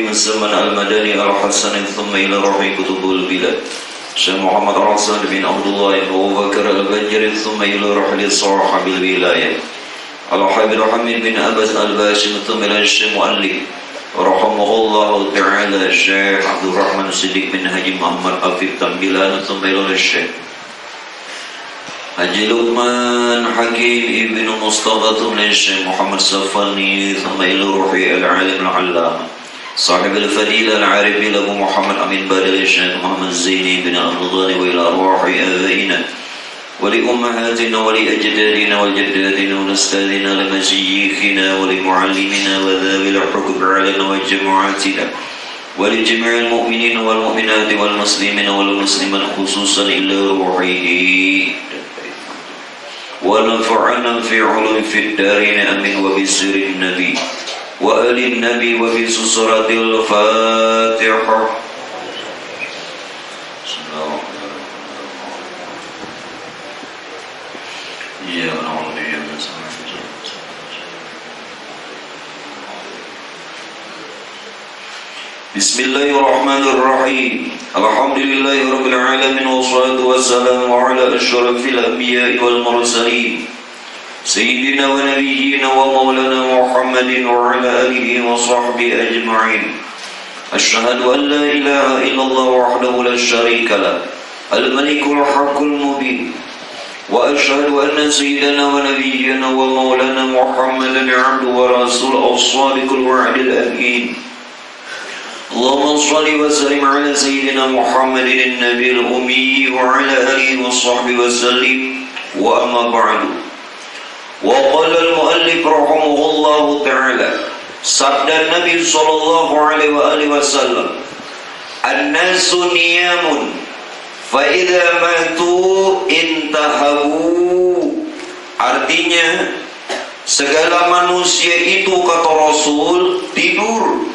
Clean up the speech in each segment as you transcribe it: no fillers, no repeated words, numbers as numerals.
الحكيم الزمن المدني الحسن ثم إلى روح كتب البلاد شيخ محمد رسول بن عبد الله بن أبو بكر البجري ثم إلى رحل صاحب الولاية الحبيب حميد بن أبس الباشم ثم إلى الشيخ مؤلف رحمه الله تعالى الشيخ عبد الرحمن الصديق بن حجي محمد أفيد تنبيلان ثم إلى الشيخ Haji Luqman Hakim Ibn Mustafa ثم الشيخ محمد صفاني ثم إلى روحي العالم العلامة صاحب الفضيلة العارف أبو محمد أمين بارغ الشيخ محمد زيني بن رمضان وإلى أرواح آبائنا ولأمهاتنا ولأجدادنا والجداتنا ولأستاذنا لمشايخنا ولمعلمنا وذوي الحقوق علينا وجماعاتنا ولجميع المؤمنين والمؤمنات والمسلمين والمسلمات خصوصا إلى روحه ونفعنا في علوم في الدارين أمين وبسر النبي وآل النبي وبسورة الفاتحة بسم الله الرحمن الرحيم الحمد لله رب العالمين والصلاة والسلام على أشرف الأنبياء والمرسلين سيدنا ونبينا ومولانا محمد وعلى آله وصحبه أجمعين أشهد أن لا إله إلا الله وحده لا شريك له الملك الحق المبين وأشهد أن سيدنا ونبينا ومولانا محمدا عبده ورسوله الصادق الوعد الأمين اللهم صل وسلم على سيدنا محمد النبي الأمي وعلى آله وصحبه وسلم وأما بعد وقال المؤلف رحمه الله تعالى sabda Nabi sallallahu alaihi wasallam an-nasu niyamun fa idza matu intahabu, artinya segala manusia itu kata Rasul tidur,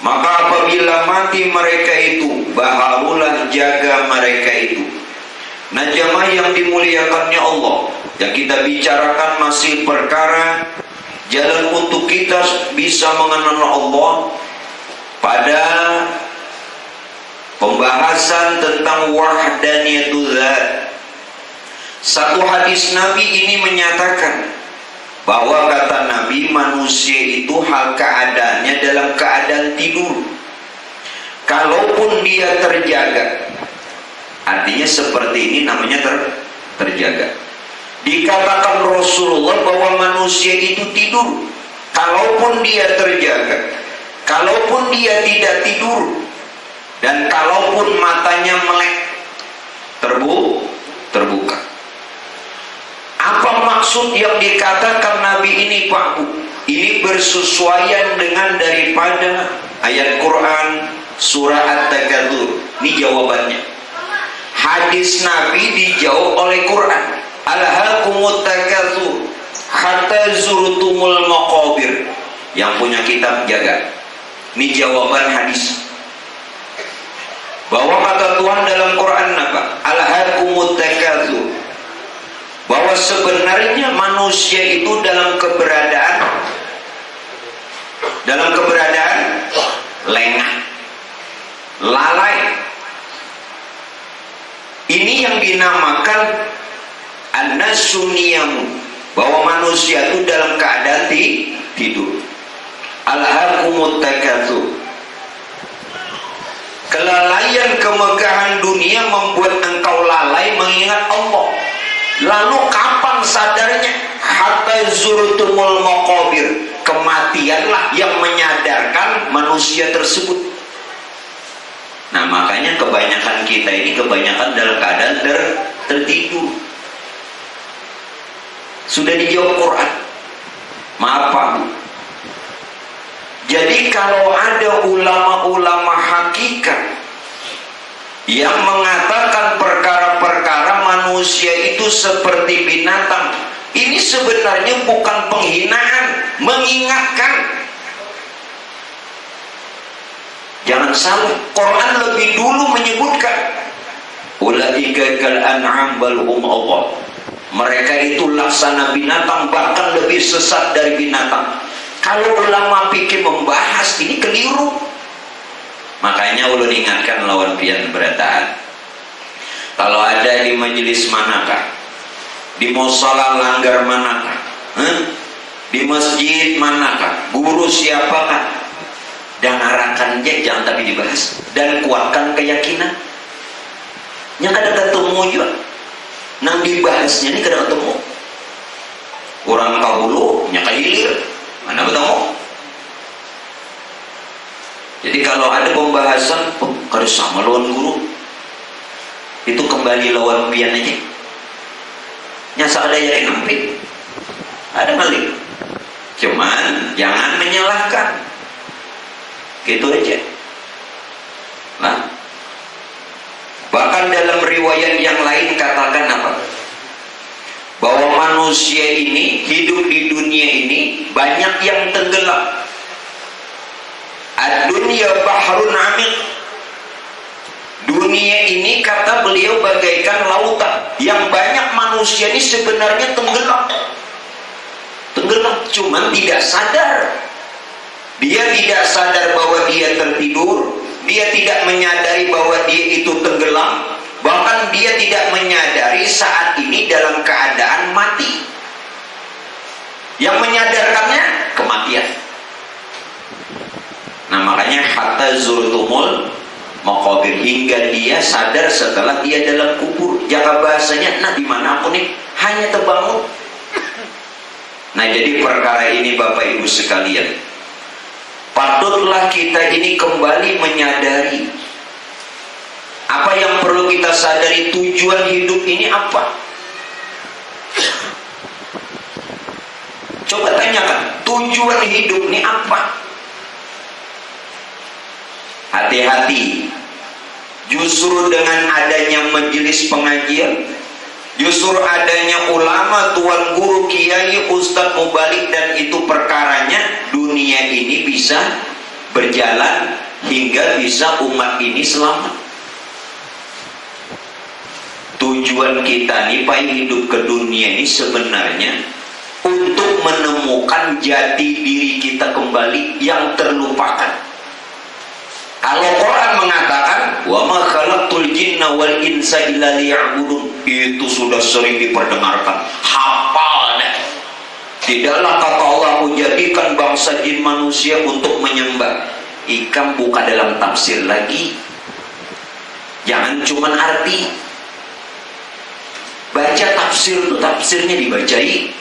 maka apabila mati mereka itu baharulah jaga mereka itu. Nah jamaah yang dimuliakannya Allah, yang kita bicarakan masih perkara jalan untuk kita bisa mengenal Allah pada pembahasan tentang wahdaniyatul dzat. Satu hadis Nabi ini menyatakan bahwa kata Nabi manusia itu hal keadaannya dalam keadaan tidur. Kalaupun dia terjaga, artinya seperti ini namanya terjaga. Dikatakan Rasulullah bahwa manusia itu tidur kalaupun dia terjaga, kalaupun dia tidak tidur, dan kalaupun matanya melek terbuka. Apa maksud yang dikatakan Nabi ini Pak Bu? Ini bersesuaian dengan daripada ayat Quran surah At-Takatsur. Ini jawabannya. Hadis Nabi dijawab oleh Quran. Alhaakumut takatsur hatta zurtumul maqabir. Yang punya kitab jaga. Ini jawaban hadis. Bahwa kata Tuhan dalam Quran apa? Alhaakumut takatsur, bahwa sebenarnya manusia itu dalam keberadaan lengah, lalai. Ini yang dinamakan an-nasu niyamun, bahwa manusia itu dalam keadaan tidur. Alhaakumut takatsur, kelalaian kemegahan dunia membuat engkau lalai mengingat Allah. Lalu kapan sadarnya? Hatta zurtumul maqabir, kematianlah yang menyadarkan manusia tersebut. Nah makanya kebanyakan kita ini dalam keadaan tertidur. Sudah dijawab Quran. Maaf Pak Bu. Jadi kalau ada ulama-ulama hakikat yang mengatakan perkara-perkara manusia itu seperti binatang, ini sebenarnya bukan penghinaan, mengingatkan. Jangan salah, Quran lebih dulu menyebutkan ulaika kal an'am bal hum adall. Mereka itu laksana binatang, bahkan lebih sesat dari binatang. Kalau ulama pikir membahas ini keliru. Makanya ulun ingatkan lawan pian berataan, kalau ada di majelis manakah, di musala langgar manakah, di masjid manakah, guru siapakah, dan arahkan je, jangan tapi dibahas, dan kuatkan keyakinan. Yang kadang ketemu juga, nang dibahasnya ini kadang ketemu. Orang kahulu, nyaka hilir, mana ketemu. Jadi kalau ada pembahasan, kada sama lawan guru, itu kembali lawan pian aja. Nyasa ada yang nampik, ada malik. Cuman jangan menyalahkan, gitu aja. Nah, bahkan dalam riwayat yang lain katakan apa? Bahwa manusia ini hidup di dunia ini banyak yang tenggelam. Ad-dunya bahrun amiq. Dunia ini kata beliau bagaikan lautan yang banyak manusia ini sebenarnya tenggelam. Tenggelam, cuman tidak sadar. Dia tidak sadar bahwa dia tertidur, dia tidak menyadari bahwa dia itu tenggelam, bahkan dia tidak menyadari saat ini dalam keadaan mati. Yang menyadarkannya kematian. Nah makanya hatta zurtumul maqabir, hingga dia sadar setelah dia dalam kubur. Jaka bahasanya, nah di mana aku nih? Hanya terbangun. Nah jadi perkara ini Bapak Ibu sekalian, patutlah kita ini kembali menyadari apa yang perlu kita sadari. Tujuan hidup ini apa? Coba tanyakan, tujuan hidup ini apa? Hati-hati, justru dengan adanya majelis pengajian, justru adanya ulama, tuan guru, kiai, ustadz, mubalik, dan itu perkaranya dunia ini bisa berjalan hingga bisa umat ini selamat. Tujuan kita nih Pak hidup ke dunia ini sebenarnya untuk menemukan jati diri kita kembali yang terlupakan. Kalau Quran mengatakan wa ma khalaqtul jinna wal insa illa liya'budun, itu sudah sering diperdengarkan, hafal deh. Tidaklah kata Allah menjadikan bangsa jin manusia untuk menyembah. Ikam buka dalam tafsir lagi, jangan cuman arti. Baca tafsir itu tafsirnya dibacai,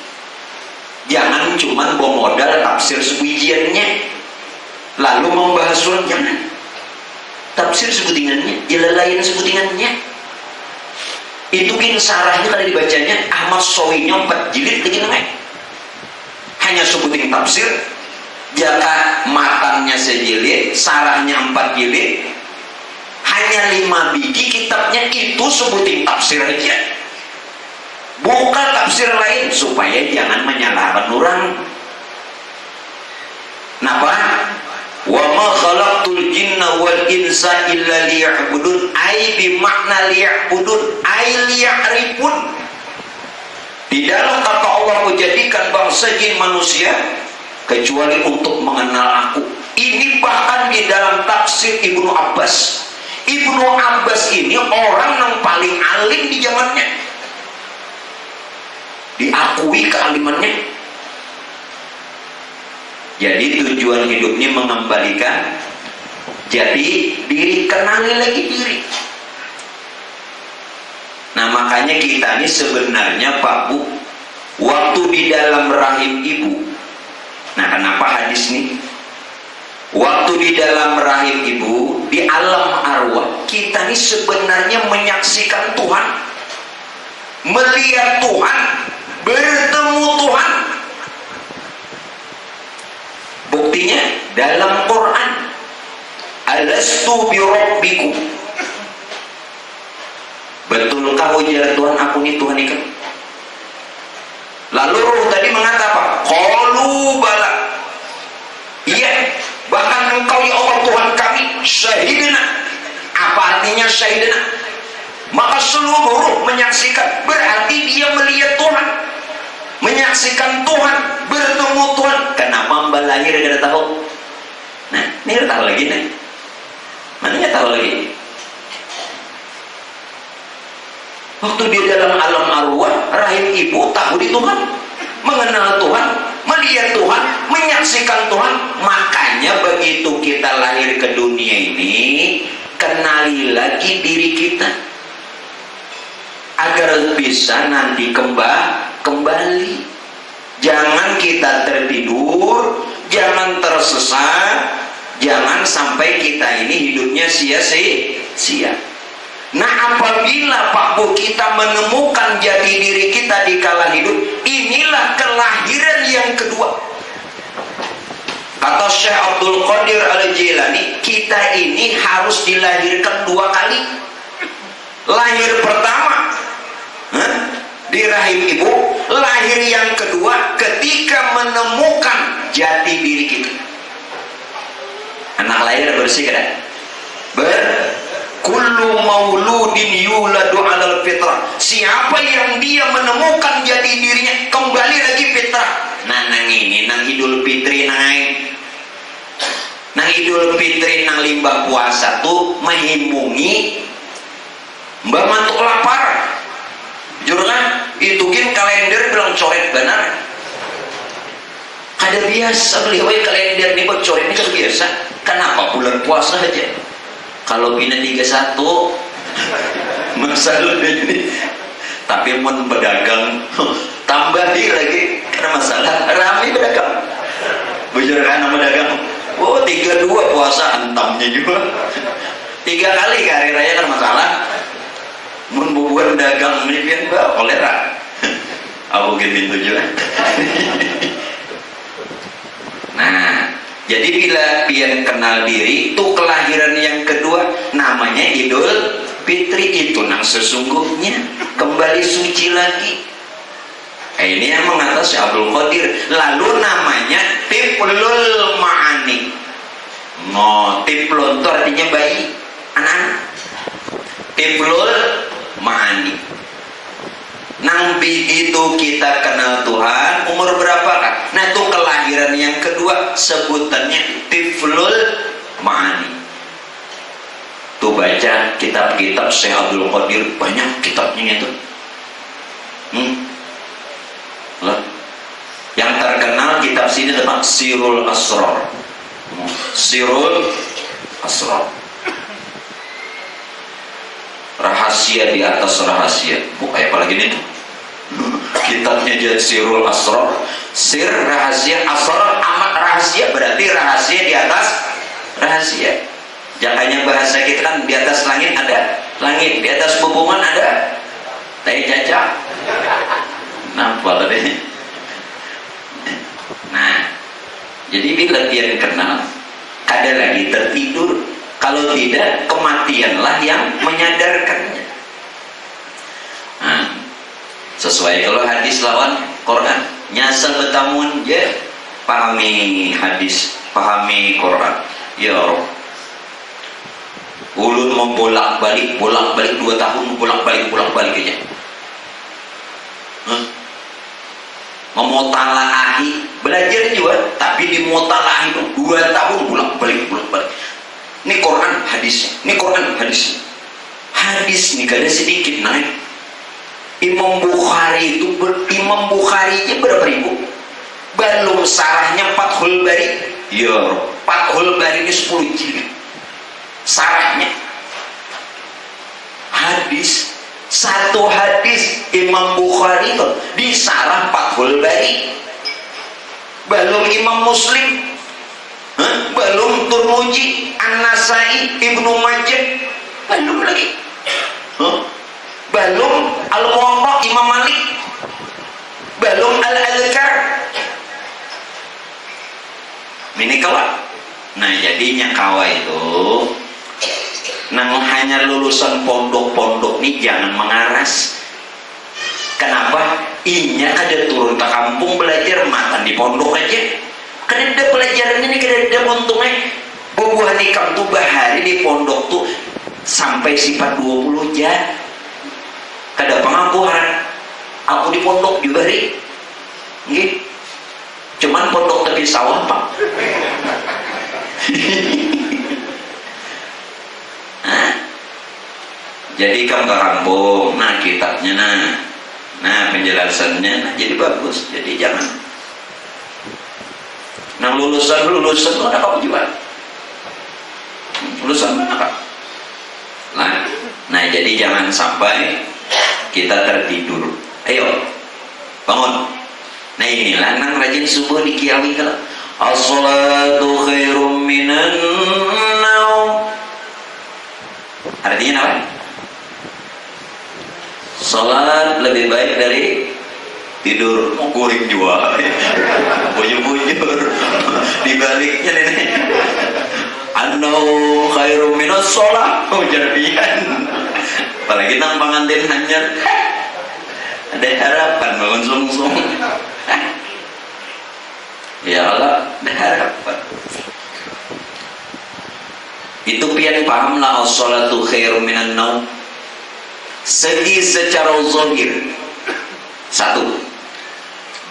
jangan cuman bawa modal tafsir sebijiannya lalu membahas surat. Jangan. Tafsir sebutingannya, jalan lain sebutingannya. Itu kan sarahnya kalau dibacanya Ahmad Sawinya 4 jilid lagi namanya. Hanya sebutin tafsir, jaka matanya sejilid, sarahnya 4 jilid, hanya 5 biji kitabnya, itu sebutin tafsir aja. Buka tafsir lain supaya jangan menyalahkan orang. Kenapa? Wa ma khalaqtul jinna wal insa illa liya'budun, ai bi makna liya'budun ai liya'rifun. Tidaklah kata Allah menjadikan bangsa jin manusia kecuali untuk mengenal aku. Ini bahkan di dalam tafsir Ibnu Abbas. Ibnu Abbas ini orang yang paling alim di zamannya, diakui kealimannya. Jadi tujuan hidup ini mengembalikan jadi diri, kenali lagi diri. Nah makanya kita ini sebenarnya Pak Bu, waktu di dalam rahim ibu, nah kenapa hadis nih? Waktu di dalam rahim ibu, di alam arwah, kita ini sebenarnya menyaksikan Tuhan, melihat Tuhan, bertemu Tuhan. Buktinya dalam Quran, alastu bi rabbikum, betulkah ujar Tuhan aku nih Tuhan ikan? Lalu ruh tadi mengatakan apa? Qalu bala, iya, bahkan engkau ya Allah Tuhan kami, syahidna. Apa artinya syahidna? Maka seluruh ruh menyaksikan, berarti dia melihat Tuhan, menyaksikan Tuhan, bertemu Tuhan. Kenapa mbak lahir gak tahu? Nah, ini tahu lagi nih. Waktu dia dalam alam arwah, rahim ibu tahu di Tuhan, mengenal Tuhan, melihat Tuhan, menyaksikan Tuhan. Makanya begitu kita lahir ke dunia ini, kenali lagi diri kita agar bisa nanti kembali. Jangan kita tertidur, jangan tersesat, jangan sampai kita ini hidupnya sia-sia. Nah, apabila Pak Bu kita menemukan jati diri kita di kala hidup, inilah kelahiran yang kedua. Kata Syekh Abdul Qadir Al-Jilani, kita ini harus dilahirkan 2 kali. Lahir pertama di rahim ibu, lahir yang kedua ketika menemukan jati diri kita. Anak lahir bersih kan? Kullu mauludin yuladu alal fitrah. Siapa yang dia menemukan jati dirinya, kembali lagi fitrah. Nah, nang ini nang Idul Fitri nang Idul Fitri nang limbah puasa tuh menghimpungi mbak mantuk lapar. Jujur kan? Itu kan kalender bilang coret benar. Ada biasa beli kalender nih buat coret ini kan biasa. Kenapa bulan puasa aja? Kalau bina 31 masalah ini, tapi mau berdagang tambahi lagi karena masalah ramai berdagang. Bujur kan berdagang. Oh 32 puasa antamnya juga. 3 kali hari raya kan masalah. Mun bubuan dagang ini pian ba kolera. Aku gitu juga. Nah, jadi bila pian kenal diri, itu kelahiran yang kedua, namanya Idul Fitri. Itu nang sesungguhnya kembali suci lagi. Ini yang mengatas Abdul Qadir. Lalu namanya Tiflul Ma'ani. Tiflun itu artinya bayi, anak-anak. Tiflul Ma'ani. Nang begitu kita kenal Tuhan, umur berapa kan? Nah, itu kelahiran yang kedua, sebutannya Tiflul Ma'ani. Tuh baca kitab-kitab Syekh Abdul Qadir, banyak kitabnya itu. Yang terkenal kitab sini tentang Sirul Asrar. Sirul Asrar. Rahasia di atas rahasia. Kayak apalagi ini tuh kitabnya jadi Sirul Asrar. Sir rahasia, asrar amat rahasia, berarti rahasia di atas rahasia. Jangannya bahasa kita kan di atas langit ada langit, di atas hubungan ada tai caca. Nampak tadi. Nah, jadi bila dia kenal, ada lagi tertidur. Kalau tidak, kematianlah yang menyadarkannya. Nah, sesuai kalau hadis lawan Quran, nyasal betamun je pahami hadis, pahami Quran. Ya Rob, ulun membolak-balik 2 tahun, bolak-balik aja. Memotalahi, belajar juga, tapi dimotalahi 2 tahun bolak-balik. Ini Quran hadisnya, ini Quran hadisnya. Hadis nih kada sedikit naik. Imam Bukhari itu Imam Bukhari aja berapa ribu? Belum sarahnya Fathul Bari. Ya, Fathul Bari ini 10 jilid. Sarahnya hadis, satu hadis Imam Bukhari itu disarah Fathul Bari. Belum Imam Muslim, belum Turmuji, An-Nasai, Ibnu Majah, belum lagi. Belum Al-Muwatta Imam Malik, belum Al-Adhkar. Ini kawan. Nah, jadinya kawan itu nang hanya lulusan pondok-pondok nih jangan mengaras. Kenapa? Inya ada turun ke kampung belajar, makan di pondok aja. Karena ada pelajaran ini, karena ada untungnya. Buah nikam tuh bahari di pondok tuh sampai sifat 20 jam. Kada pengakuan. Aku di pondok juga ri. Nggih. Cuman pondok tepi sawah, Pak. Jadi kamu ke kampung, nah kitabnya nah penjelasannya, nah jadi bagus. Jadi jangan. Nah lulusan mana kamu jual? Lulusan mana kak? Nah jadi jangan sampai kita tertidur. Ayo bangun. Nah inilah nang rajin subuh di Kiawi kalau as-salatu khairum minan naum. Artinya apa? Salat lebih baik dari tidur. Mau goreng jual bujur-bujur dibaliknya nenek. An-naum khairum minas shalah. Oh jadian. Apalagi nang pengantin hanyar. Ada harapan bangun sung-sung. Ya Allah, ada harapan. Itu pian pahamlah as-salatu khairum minan naum. Segi secara zahir. Satu,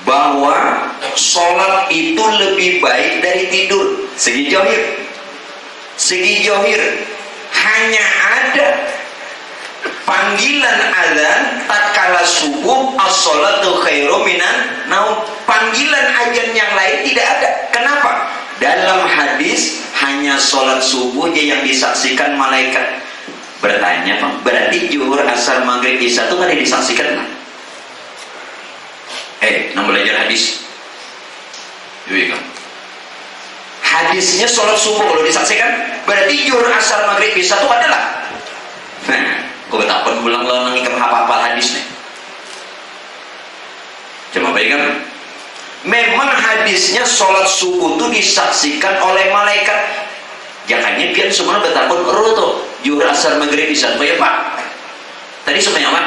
bahwa sholat itu lebih baik dari tidur. Segi zahir. Segi zahir hanya ada panggilan azan tatkala subuh as-salatu khairum minan naum. Panggilan azan yang lain tidak ada. Kenapa? Dalam hadis hanya sholat subuh yang disaksikan malaikat. Bertanya, berarti zuhur, asar, maghrib, isya itu kan disaksikan? Nah belajar hadis. Hadisnya sholat subuh kalau disaksikan, berarti zuhur, asar, maghrib, isya itu adalah. Kau betapa ulang-ulang ikan apa-apa hadisnya. Coba bayangkan, memang hadisnya sholat subuh itu disaksikan oleh malaikat. Jangannya biar semua betapa tuh zuhur, asar, maghrib, isya. Ya Pak, tadi semuanya apa?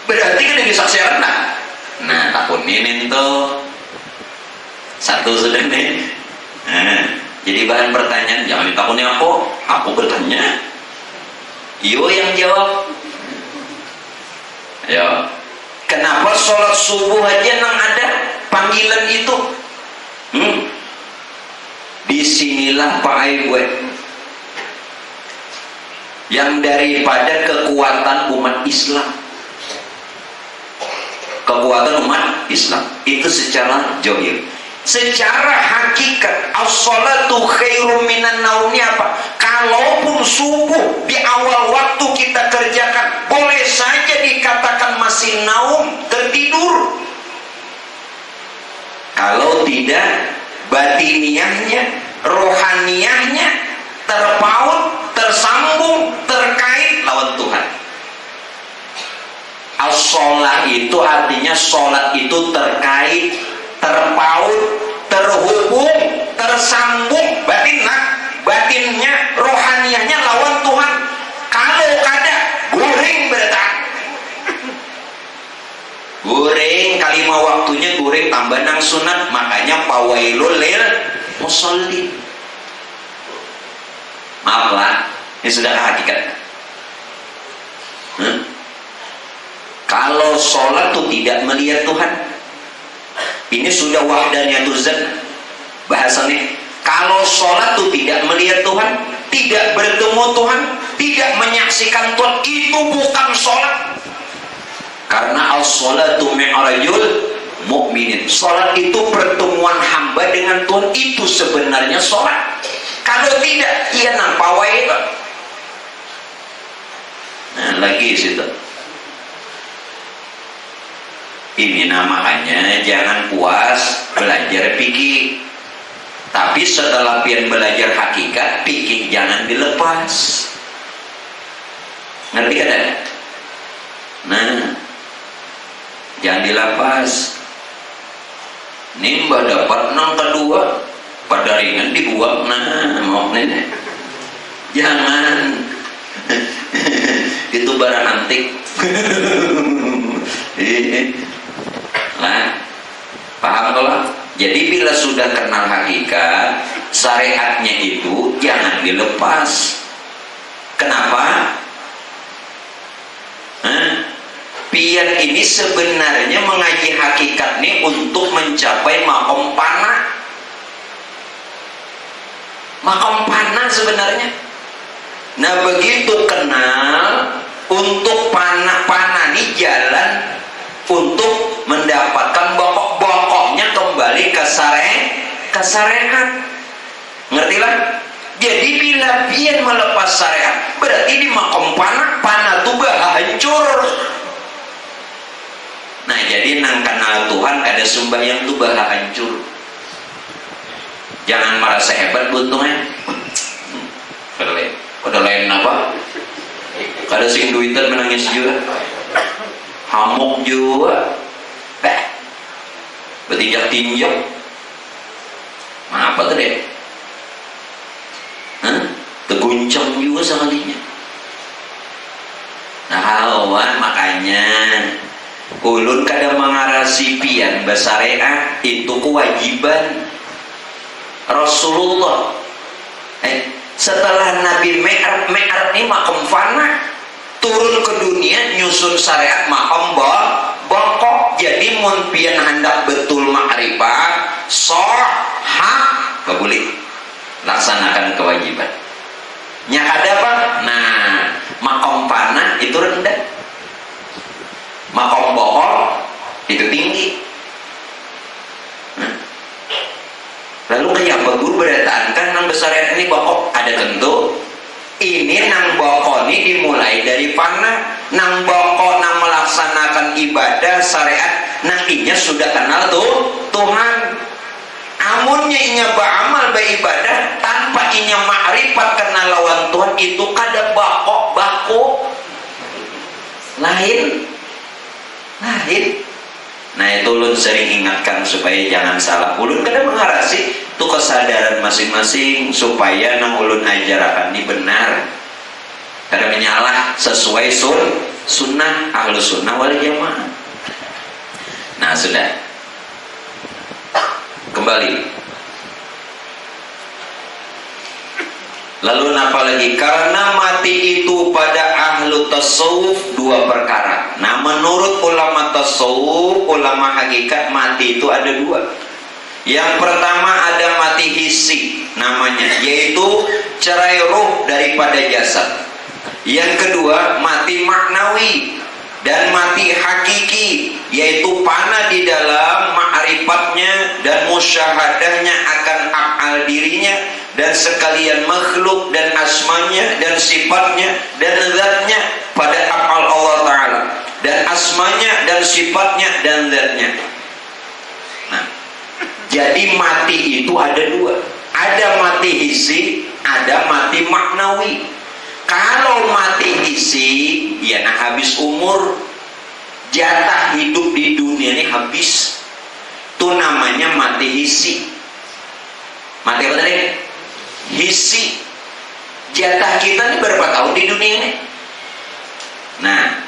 Berarti kan disaksikan nah tahun ini tuh satu sudah nih. Jadi bahan pertanyaan jangan ditakutnya aku bertanya. Yo yang jawab. Ya. Kenapa sholat subuh aja nang ada panggilan itu? Disinilah Pak Aiwe yang daripada kekuatan umat Islam. Kekuatan umat Islam itu secara zahir. Secara hakikat as-salatu khairum minan naumi apa? Kalaupun subuh di awal waktu kita kerjakan, boleh saja dikatakan masih naum, tertidur. Kalau tidak, batiniahnya, rohaniahnya terpaut, tersambung, terkait lawan Tuhan. As-sholah itu artinya sholat itu terkait, terpaut, terhubung, tersambung batinnya, rohaniahnya lawan Tuhan. Kalau kada guring bertak guring kalimat waktunya guring tambah nang sunat, makanya pawailul lil musallin. Maaflah, ini sudah hakikat. Kalau sholat tuh tidak melihat Tuhan, ini sudah wahdaniyatul zat bahasanya. Kalau sholat tuh tidak melihat Tuhan, tidak bertemu Tuhan, tidak menyaksikan Tuhan, itu bukan sholat. Karena as-sholatu mi'rajul mu'minin. Sholat itu pertemuan hamba dengan Tuhan, itu sebenarnya sholat. Kalau tidak, ia nampawai itu. Nah lagi situ. Ini namanya jangan puas belajar fikih. Tapi setelah pian belajar hakikat, fikih jangan dilepas. Ngerti kan? Nah, jangan dilepas. Nimba dapat nang kedua, pada ringan dibuang. Nah, mau nenek. Jangan. Itu barang antik. Nah, paham kalau? Jadi bila sudah kenal hakikat, syariatnya itu jangan dilepas. Kenapa? Pian ini sebenarnya mengaji hakikat ini untuk mencapai makom panah. Makom panah sebenarnya. Nah begitu kenal, untuk panah nih jalan untuk mendapatkan bokok-bokoknya kembali ke syariat. Ngerti lah? Jadi bila pian melepas syariat, berarti di makom panah tuh hancur. Nah jadi nang kenal Tuhan kada sembahyang tuh hancur. Jangan merasa hebat buntungnya. Kada lain apa? Kada sing duitan menangis juga. Hamuk juga. Bertinjak-tinjak. Apa tuh deh? Teguncang juga sekalinya. Nah, makanya ulun kada mengarasi pian basyariat itu kewajiban Rasulullah. Setelah Nabi Mi'raj ini makom fana, turun ke dunia nyusun syariat makom bokok. Jadi mun pian hendak betul ma'rifat hak boleh laksanakan kewajiban. Nya ada apa? Nah, makom fana itu rendah, makom bokok itu tinggi. Lalu kayak apa guru berdatankan nang besar ini bokok? Ada tentu ini nang bokok ini dimulai dari fana. Nang bokok nang melaksanakan ibadah syariat nantinya sudah kenal Tuhan. Amunnya inya beramal beribadah tanpa inya ma'rifat kenal lawan Tuhan, itu kada bako lain. Nah itu ulun sering ingatkan supaya jangan salah. Ulun kada mengarasi itu kesadaran masing-masing supaya nang ulun ajarakan ini benar, kada menyalah sesuai sunnah ahlu sunnah wal jamaah. Nah sudah, kembali. Lalu apa lagi? Karena mati itu pada ahlu tasawuf dua perkara. Nah menurut ulama tasawuf, ulama hakikat, mati itu ada dua. Yang pertama ada mati hissi namanya, yaitu cerai ruh daripada jasad. Yang kedua mati maknawi dan mati hakiki, yaitu fana di dalam ma'rifatnya dan musyahadahnya akan af'al dirinya dan sekalian makhluk dan asmanya dan sifatnya dan zatnya pada af'al Allah Ta'ala, dan asmanya dan sifatnya dan zatnya. Nah, jadi mati itu ada dua, ada mati hissi, ada mati maknawi. Kalau mati hissi, ya nah habis umur, jatah hidup di dunia ini habis. Itu namanya mati hissi. Mati apa tadi? Hissi. Jatah kita ini berapa tahun di dunia ini? Nah,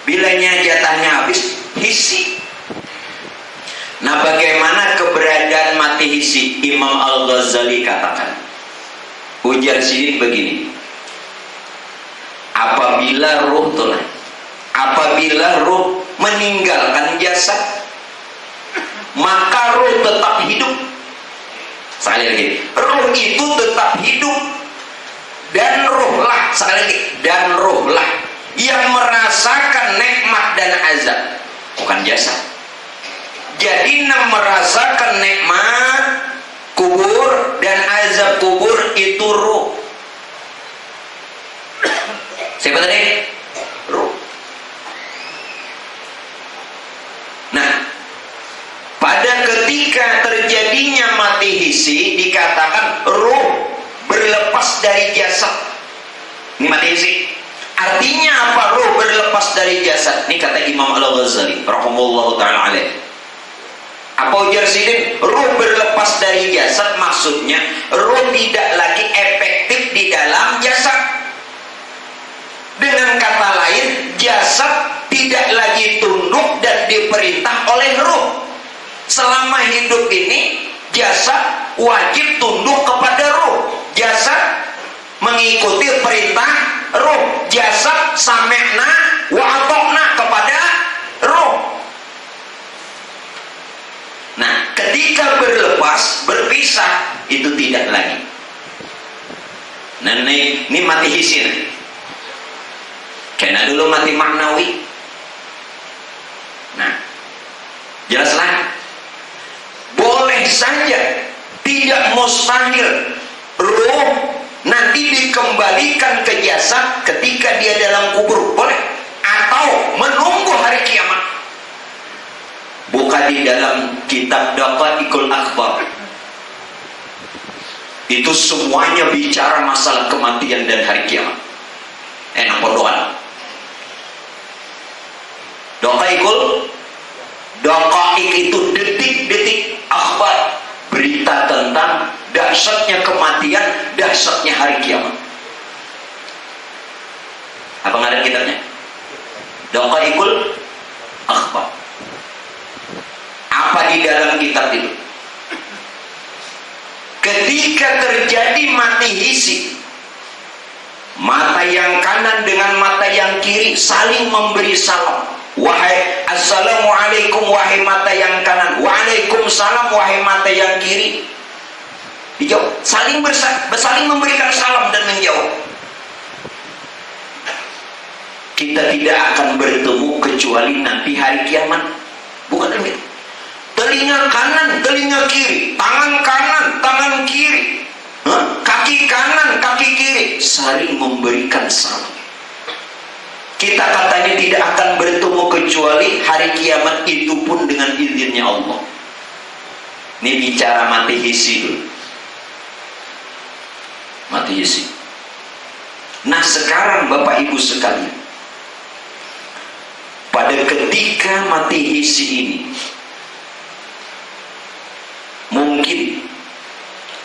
bilanya jatahnya habis, hissi. Nah, bagaimana keberadaan mati hissi? Imam Al-Ghazali katakan, ujar sini begini. Apabila ruh meninggalkan jasad, maka ruh tetap hidup. Sekali lagi, ruh itu tetap hidup, dan ruhlah, sekali lagi, dan ruhlah yang merasakan nikmat dan azab, bukan jasad. Jadi merasakan nikmat kubur dan azab kubur itu ruh. Siapa tadi? Ruh. Nah, pada ketika terjadinya mati hissi, dikatakan ruh berlepas dari jasad. Ini mati hissi. Artinya apa ruh berlepas dari jasad? Ini kata Imam Al-Ghazali rahimahullahu ta'ala alaih. Apa ujar sini? Ruh berlepas dari jasad maksudnya ruh tidak lagi efektif di dalam jasad. Dengan kata lain, jasad tidak lagi tunduk dan diperintah oleh ruh. Selama hidup ini, jasad wajib tunduk kepada ruh. Jasad mengikuti perintah ruh. Jasad sami'na wa ata'na kepada ruh. Nah, ketika berlepas, berpisah, itu tidak lagi. Nenek ini mati hissi nih. Kena dulu mati maknawi. Nah, jelaslah. Boleh saja, tidak mustahil ruh nanti dikembalikan ke jasad ketika dia dalam kubur, boleh, atau menunggu hari kiamat. Buka di dalam kitab Daqaiqul Akhbar, itu semuanya bicara masalah kematian dan hari kiamat. Enak bodohan. Daqaiq itu detik-detik akhbar, berita tentang dahsyatnya kematian, dahsyatnya hari kiamat. Apa ngaran kitabnya? Daqaiqul Akhbar. Apa di dalam kitab itu? Ketika terjadi mati hissi, mata yang kanan dengan mata yang kiri saling memberi salam. Wahai assalamualaikum, wahai mata yang kanan. Waalaikumsalam, wahai mata yang kiri. Dijawab, saling memberikan salam dan menjawab. Kita tidak akan bertemu kecuali nanti hari kiamat. Bukan demikian. Telinga kanan, telinga kiri, tangan kanan, tangan kiri, kaki kanan, kaki kiri, saling memberikan salam. Kita katanya tidak akan bertemu kecuali hari kiamat, itu pun dengan izinnya Allah. Ini bicara mati hissi dulu. Mati hissi. Nah sekarang Bapak Ibu sekalian, pada ketika mati hissi ini, mungkin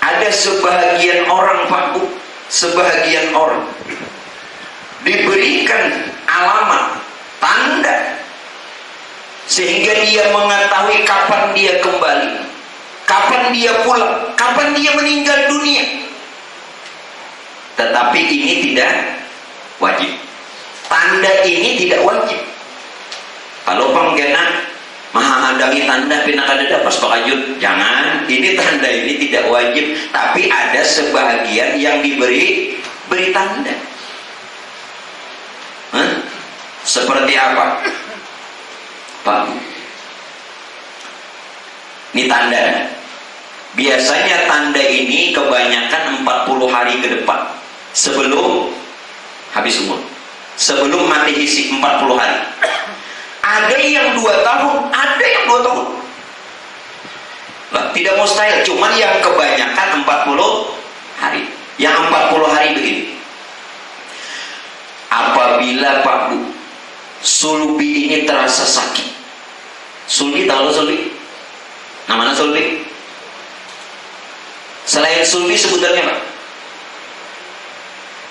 ada sebahagian orang, Pak Bu, sebahagian orang diberikan alamat, tanda, sehingga dia mengetahui kapan dia kembali, kapan dia pulang, kapan dia meninggal dunia. Tetapi ini tidak wajib. Tanda ini tidak wajib. Kalau panggena maha hadangi tanda pinakadada pas pakajut, jangan. Ini tanda ini tidak wajib, tapi ada sebahagian yang diberi tanda. Seperti apa, Pak? Ini tanda. Biasanya tanda ini kebanyakan 40 hari ke depan sebelum habis umur, sebelum mati hissi 40 hari. Ada yang 2 tahun, ada yang 2 tahun. Nah, tidak mustahil, cuman yang kebanyakan 40 hari. Yang 40 hari begini. Apabila Pak Bu, sulbi ini terasa sakit. Sulbi, tahu sulbi? Namanya sulbi? Selain sulbi sebutannya Pak?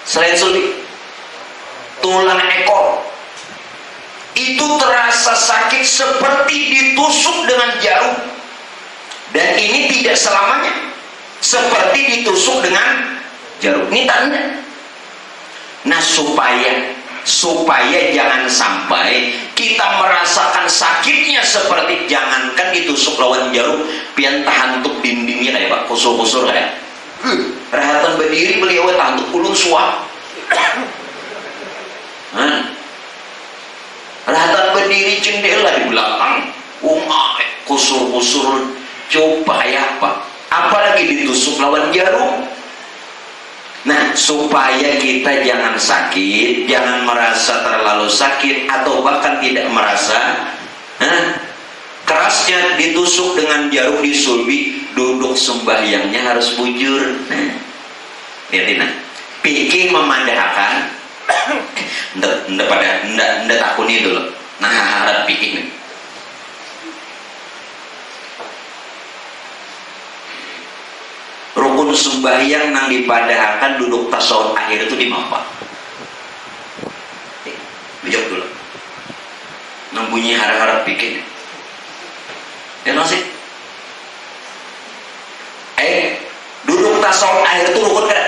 Selain sulbi, tulang ekor itu terasa sakit seperti ditusuk dengan jarum, dan ini tidak selamanya seperti ditusuk dengan jarum. Ini tanda. Nah supaya jangan sampai kita merasakan sakitnya seperti, jangankan ditusuk lawan jarum, pian tahantuk dindingnya kayak Pak, kusur-kusur kayak rahatan berdiri beliau tahantuk ulun suap. Rahatan berdiri jendela di belakang, kusur-kusur, coba ya Pak, apalagi ditusuk lawan jarum. Nah, supaya kita jangan sakit, jangan merasa terlalu sakit, atau bahkan tidak merasa kerasnya ditusuk dengan jarum di sulbi, duduk sembahyangnya harus bujur. Lihatin, pikir memandahkan, ndak takuni dulu. Nah, harap pikir. Rukun sembahyang nang dipadahkan duduk tasawuf akhir itu di mana? Bijak dulu. Nang bunyi harap-harap pikir. Ya masih. Duduk tasawuf akhir itu rukun kan?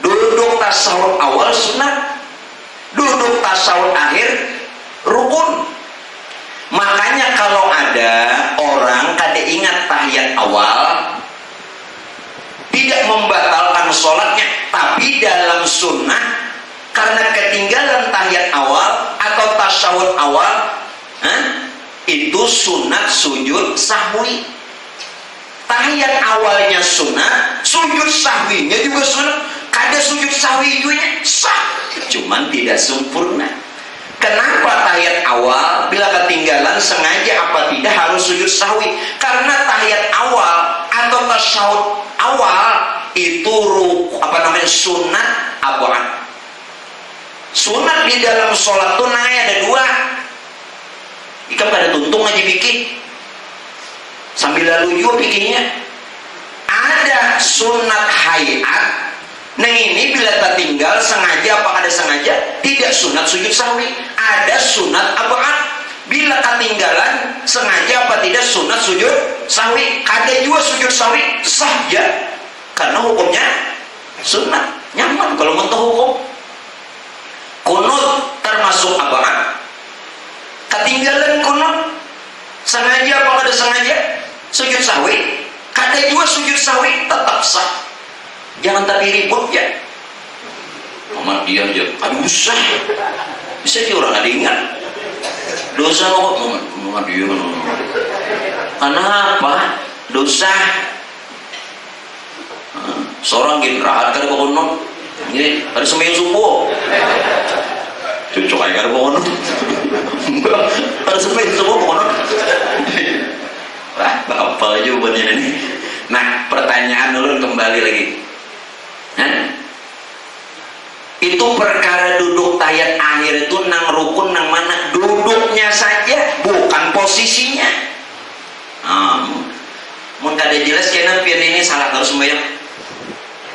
Duduk tasawuf awal sunat, duduk tasawuf akhir rukun. Makanya kalau ada orang kada ingat tahiyat awal, tidak membatalkan sholatnya, tapi Tapi dalam sunnah karena ketinggalan tahiyat awal atau tasyahud awal, itu sunat sujud sahwi. Tahiyat awalnya sunat, sujud sahwinya juga sunat. Kada sujud sahwi juga sah, cuman tidak sempurna. Kenapa tahiyat awal bila ketinggalan sengaja apa tidak harus sujud sahwi? Karena tahiyat awal atau tasyahud awal itu sunat abad. Sunat di dalam sholat tuh ada dua. Ikan pada tuntung aja bikin sambil lalu juga bikinnya. Ada sunat hayat. Nah ini bila tertinggal sengaja apa ada sengaja tidak sunat sujud sahwi. Ada sunat abad. Bila ketinggalan sengaja apa tidak sunat sujud sahwi. Ada juga sujud sahwi saja karena hukumnya sunat. Nyaman kalau mentah hukum. Kunut termasuk abad. Ketinggalan kunut sengaja apa ada sengaja sujud sahwi. Kada juga sujud sahwi tetap sah. Jangan tapi ribut ya. Amat dia aja. Aduh sah. Bisa dia orang ada ingat. Dosa kok. Amat dia. Kenapa? Dosa. Seorang gitu rahat kada konon. Ini ada sembahyang subuh. Cocok aja kada konon. Ada sembahyang subuh konon. Wah, apa jawabannya ini? Nah, pertanyaan dulu kembali lagi. Itu perkara duduk tahiyat akhir itu nang rukun nang mana duduknya saja bukan posisinya. Mun kada jelas kena pian ini salah terus sembahyang.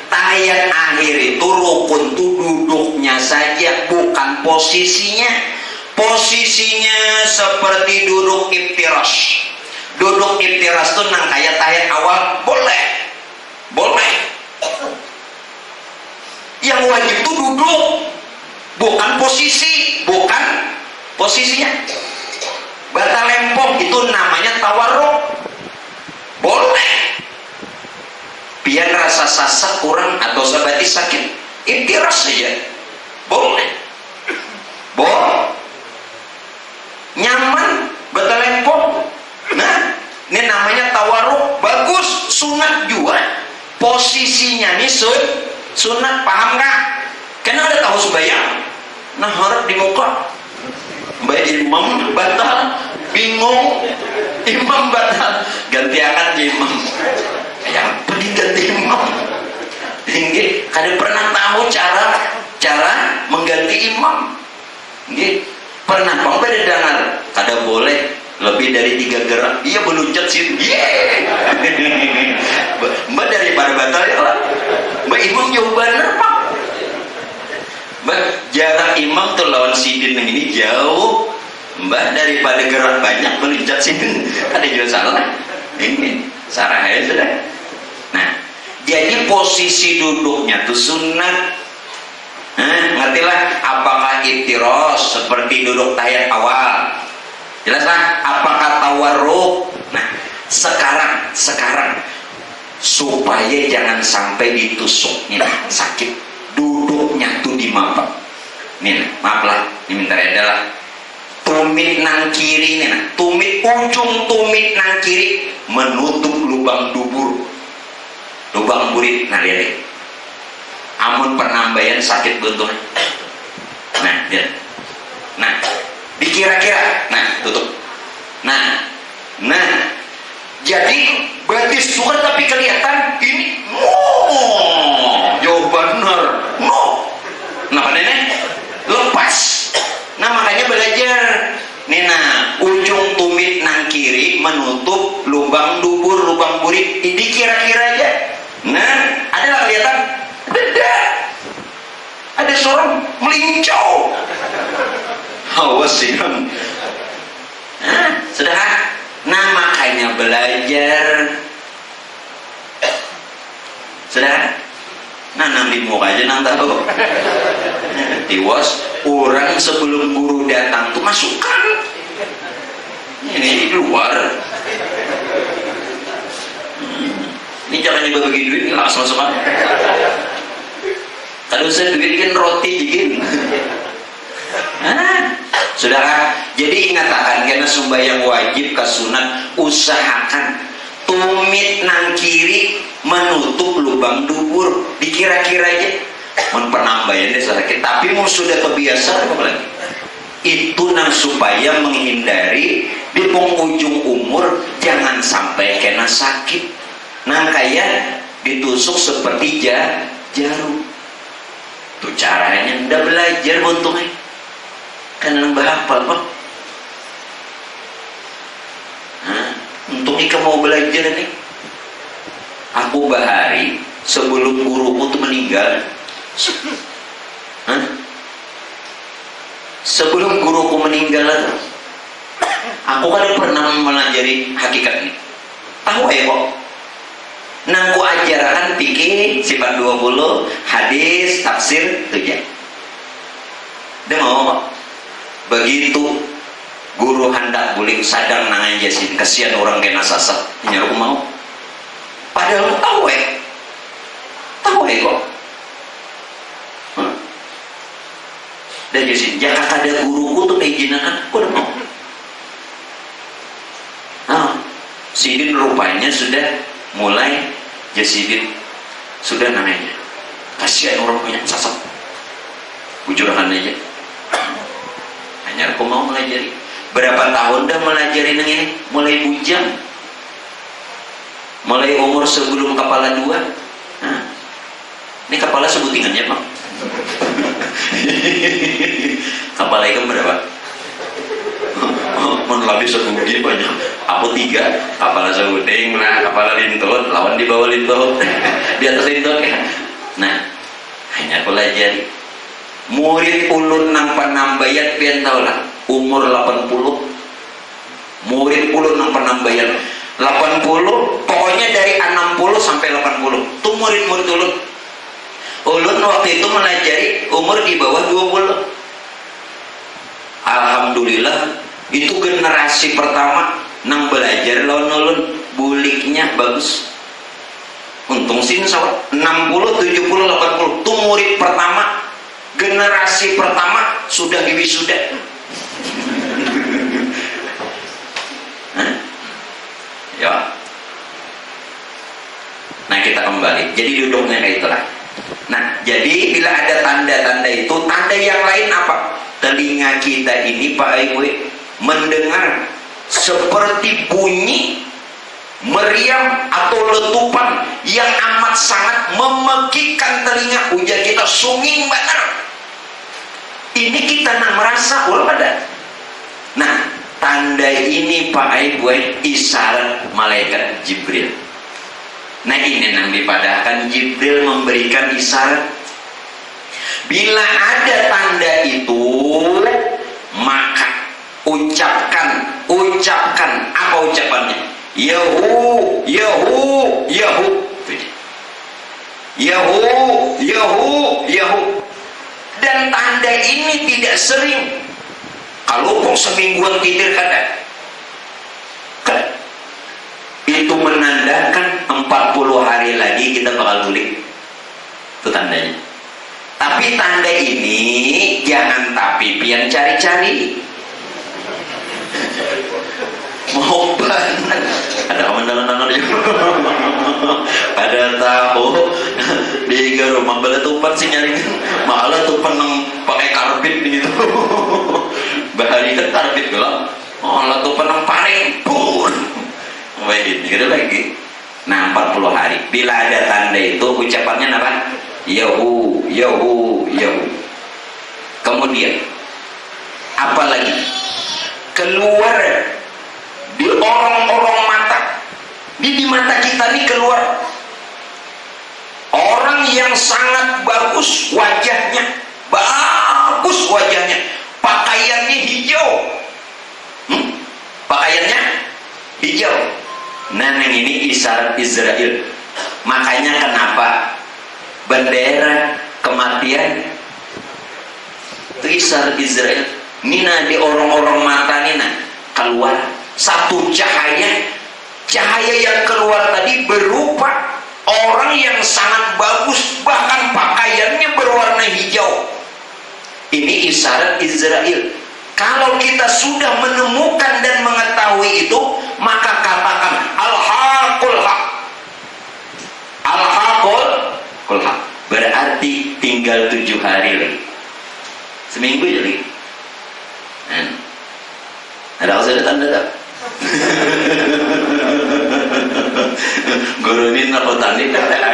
Tahiyat akhir itu rukun tuh duduknya saja bukan posisinya. Posisinya seperti duduk iftirash. Duduk iftirash tuh nang kayak tahiyat awal boleh. Yang wajib tuh duduk bukan posisinya. Batal lempong itu namanya tawarruk. Boleh. Biar rasa sasak kurang atau sabati sakit, iftirash saja. Boleh. Nyaman, batal lempong. Nah, ini namanya tawarruk, bagus, sunat juga. Posisinya nih sunat, paham nggak? Karena ada tahu sembahyang, nah harap di muka. Mbak imam batal, bingung, imam batal, ganti akan imam. Ya apa diganti imam? Tinggi, kada pernah tahu cara mengganti imam. Nggih, pernah bang pada dengar? Kada boleh lebih dari 3 gerak. Iya beluncat sih. Mbak daripada batal ya lah. Mbak imam jauh bener pak. Mbak jarak imam tuh lawan sidin yang ini jauh. Mbak daripada gerak banyak meluncat sidin. Ada juga salah. Ini sarah aja sudah. Nah, jadi posisi duduknya tuh sunat. Ngertilah apakah iftirash seperti duduk tahiyat awal. Jelaslah apakah tawarruk. Nah, sekarang supaya jangan sampai ditusuk nih sakit duduknya tuh di mapa nih maaf lah ini minta reda lah tumit nang kiri nih ujung tumit nang kiri menutup lubang burit nah lihat deh amun penambahan sakit bentuk nah lihat nah dikira-kira nah tutup nah jadi berarti surat tapi kelihatan ini jauh benar nah nenek lepas nah makanya belajar nih nah ujung tumit nang kiri menutup lubang burit ini kira-kira aja nah adalah kelihatan ada seorang melincau awas sih sudah. Nah makanya belajar sudah. Nah nanti muka aja nang tahu tiwas orang sebelum guru datang tuh masukkan ini di luar ini jangan juga bagi duit ini langsung masukkan Aduh saya bikin roti jikin. Saudara, jadi ingatakan karena sembahyang wajib kasunat usahakan tumit nang kiri menutup lubang dubur dikira-kira aja penambahannya sakit, tapi mau sudah kebiasaan apa lagi itu nang supaya menghindari di penghujung umur jangan sampai kena sakit nang kayak ditusuk seperti jarum tuh caranya udah belajar untungnya kan nang bahapal pak untungnya kamu mau belajar nih aku bahari sebelum guruku tuh meninggal sebelum guruku meninggal aku kan pernah melajari hakikat ini tahu ya kok nang ku ajarkan pikir sifat 20 hadis tafsir itu ya dia mau begitu guru hendak bulik sadang nangan jasin kasihan orang kena sasat nyaru mau padahal tahu kok dan jasin jangan ada guruku tuh mengizinakan aku udah mau Sidin rupanya sudah mulai jasidin sudah namanya kasihan orang punya sasat bujurahan aja hanya aku mau melajari berapa tahun dah melajari yang ini mulai bujang mulai umur sebelum kepala 2 ini kepala sebutingannya Pak kepala ikan berapa? Lebih sebudi banyak aku 3 kepala sebuting nah kepala lintut lawan di bawah lintut di atas lintut ya nah hanya pelajari murid ulun nang panambayan pian tau lah umur 80 murid ulun nang panambayan 80 pokoknya dari 60 sampai 80 tuh murid-murid ulun waktu itu melajari umur di bawah 20 alhamdulillah itu generasi pertama nang belajar lawan ulun buliknya bagus untung sih sawat 60, 70, 80 tuh murid pertama generasi pertama sudah diwisuda ya nah kita kembali jadi duduknya kayak itulah nah jadi bila ada tanda-tanda itu tanda yang lain apa telinga kita ini Pak Ibu mendengar seperti bunyi meriam atau letupan yang amat sangat memekikkan telinga ujar kita sunging benar ini kita nak merasa ulah ada nah tanda ini Pak Ibu isyarat malaikat Jibril nah ini yang dipadahkan Jibril memberikan isyarat bila ada tanda itu maka ucapkan apa ucapannya Yahu Yahu Yahu Yahu Yahu Yahu dan tanda ini tidak sering kalau kok semingguan tidur kada itu menandakan 40 hari lagi kita bakal tulik itu tandanya tapi tanda ini jangan tapi pian cari-cari mau banget ada kawan-kawan ada tahu di rumah bela tupan sih nyari malah tupan yang pakai karbit gitu bahari kan karbit gelap malah tupan yang paling pun ini gitu lagi nah 40 hari bila ada tanda itu ucapannya apa Yahu Yahu Yahu kemudian apalagi keluar di orang-orang mata di mata kita nih keluar orang yang sangat bagus wajahnya pakaiannya hijau pakaiannya hijau nah yang ini isyarat Israel makanya kenapa bendera kematian itu isyarat Israel nina di orang-orang mata nina keluar satu cahaya yang keluar tadi berupa orang yang sangat bagus bahkan pakaiannya berwarna sudah menemukan dan mengetahui itu, maka katakan al-haqul haq. Al-haqul haq. Berarti tinggal 7 hari lagi. Seminggu jadi. Ada usah tanda tak? Guru ini nak tanda tak ada.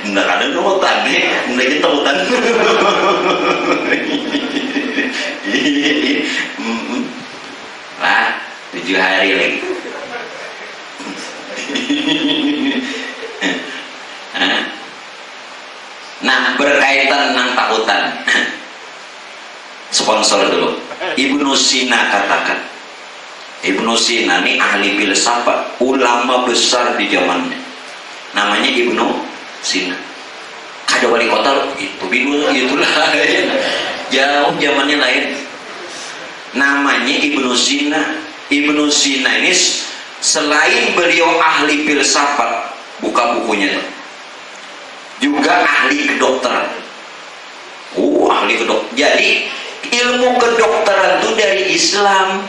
Ndak ada nak tanda, ndak kita tanda. Lah, 7 hari lagi. Nah, berkaitan dengan takutan. Sponsor dulu. Ibnu Sina katakan. Ibnu Sina ini ahli filsafat, ulama besar di zamannya. Namanya Ibnu Sina. Ada wali kota itu itulah jauh zamannya lain. Namanya Ibnu Sina. Ibnu Sina ini selain beliau ahli filsafat, buka bukunya tuh, juga ahli kedokteran. Ahli kedokteran. Jadi ilmu kedokteran itu dari Islam.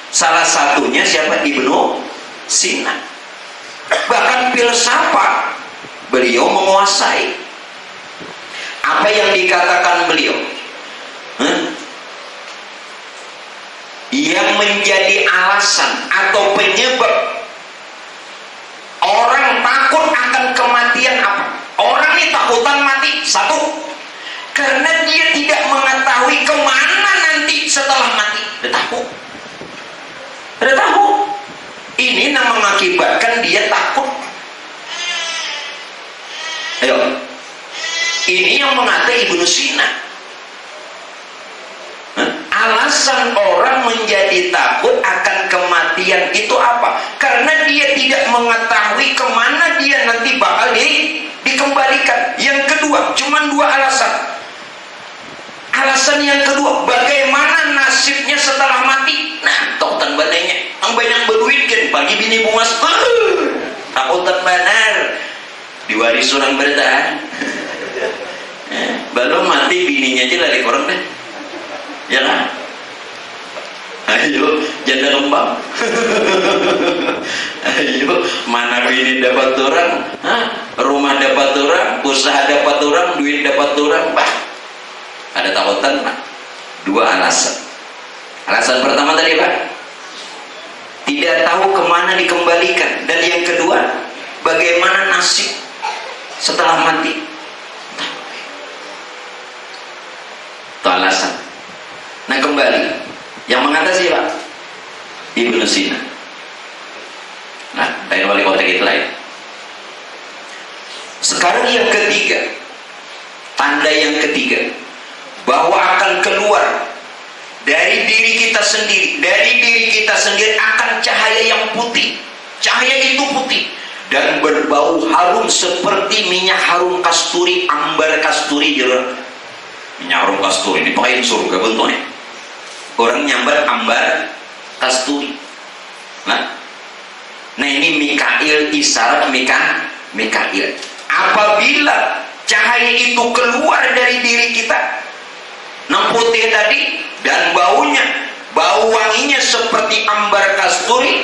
Salah satunya siapa? Ibnu Sina. Bahkan filsafat beliau menguasai. Apa yang dikatakan beliau? Yang menjadi alasan atau penyebab orang takut akan kematian apa? Orang ini takutan mati. Satu, karena dia tidak mengetahui kemana nanti setelah mati. Dia takut. Ini yang mengakibatkan dia takut. Ayo, ini yang mengata Ibnu Sina. Alasan orang menjadi takut akan kematian itu apa? Karena dia tidak mengetahui kemana dia nanti bakal dikembalikan. Yang kedua, cuma 2 alasan. Alasan yang kedua, bagaimana nasibnya setelah mati? Nah, takutan badainya. Yang banyak berduit kan, pagi bini bungas, takutan benar. Diwaris orang bertahan. Belum mati bininya aja lari korang deh. Ya kan? Ayo, janda kembang. Ayo, mana bini dapat orang, rumah dapat orang, usaha dapat orang, duit dapat orang, ada takutan, Pak. 2 alasan. Alasan pertama tadi Pak, tidak tahu kemana dikembalikan, dan yang kedua, bagaimana nasib setelah mati. Itu alasan. Nah, kembali yang mengatasi Pak Ibnu Sina. Nah, dari wali kota kita lain. Sekarang yang ketiga, tanda yang ketiga, bahwa akan keluar dari diri kita sendiri, akan cahaya yang putih. Cahaya itu putih dan berbau harum seperti minyak harum kasturi, ambar kasturi. Minyak harum kasturi ini pakai surga bentuknya. Orang nyambar ambar kasturi. Nah ini Mikail, isyarat Mikail. Apabila cahaya itu keluar dari diri kita, yang putih tadi, dan bau wanginya seperti ambar kasturi,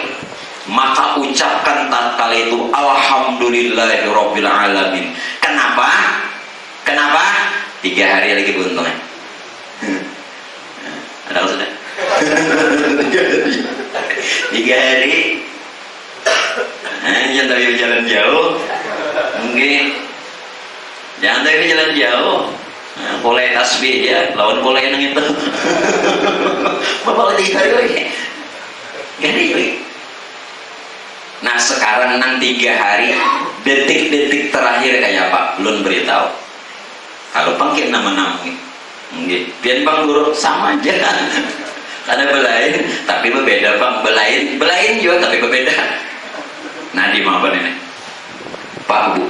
maka ucapkan tatkala itu alhamdulillahirabbil alamin. Kenapa? 3 hari lagi beruntungnya. Ada sudah? 3 hari. Jangan tapi jalan jauh. Mungkin jangan tapi jalan jauh. Boleh tasbih ya, lawan boleh yang itu. Bapak 3 hari lagi. Jadi. Nah sekarang 3 hari, detik-detik terakhir kayak apa? Belum beritahu. Kalau panggil nama-nama biar Bang Guru sama aja. Ada belain tapi berbeda Bang. Belain juga tapi berbeda. Nah di mana ini Pak Bu,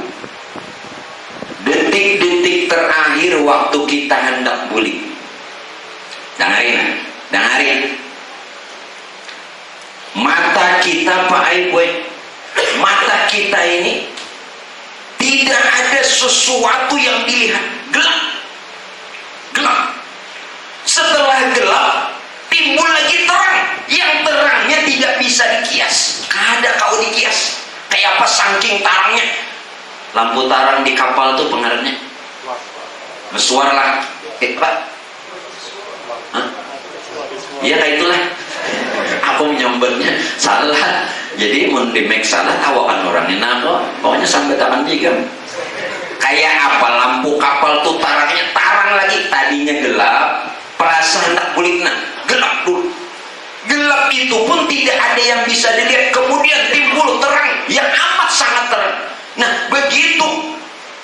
detik-detik terakhir waktu kita hendak pulih, dengarin mata kita Pak Aiboy, mata kita ini tidak ada sesuatu yang dilihat, gelap. Setelah gelap, bisa dikias, kada kau dikias. Kayak apa saking tarangnya. Lampu tarang di kapal tuh pengaruhnya bersuara lah. Pak, ya kayak itulah. Aku menyambatnya salah. Jadi mau di make salah tawakan orangnya. Nah, pokoknya sampai tangan juga. Kayak apa lampu kapal tuh tarangnya tarang lagi. Tadinya gelap, perasaan tak kulitnya gelap dulu. Gelap itu pun tidak ada yang bisa dilihat. Kemudian timbul terang yang amat sangat terang. Nah, begitu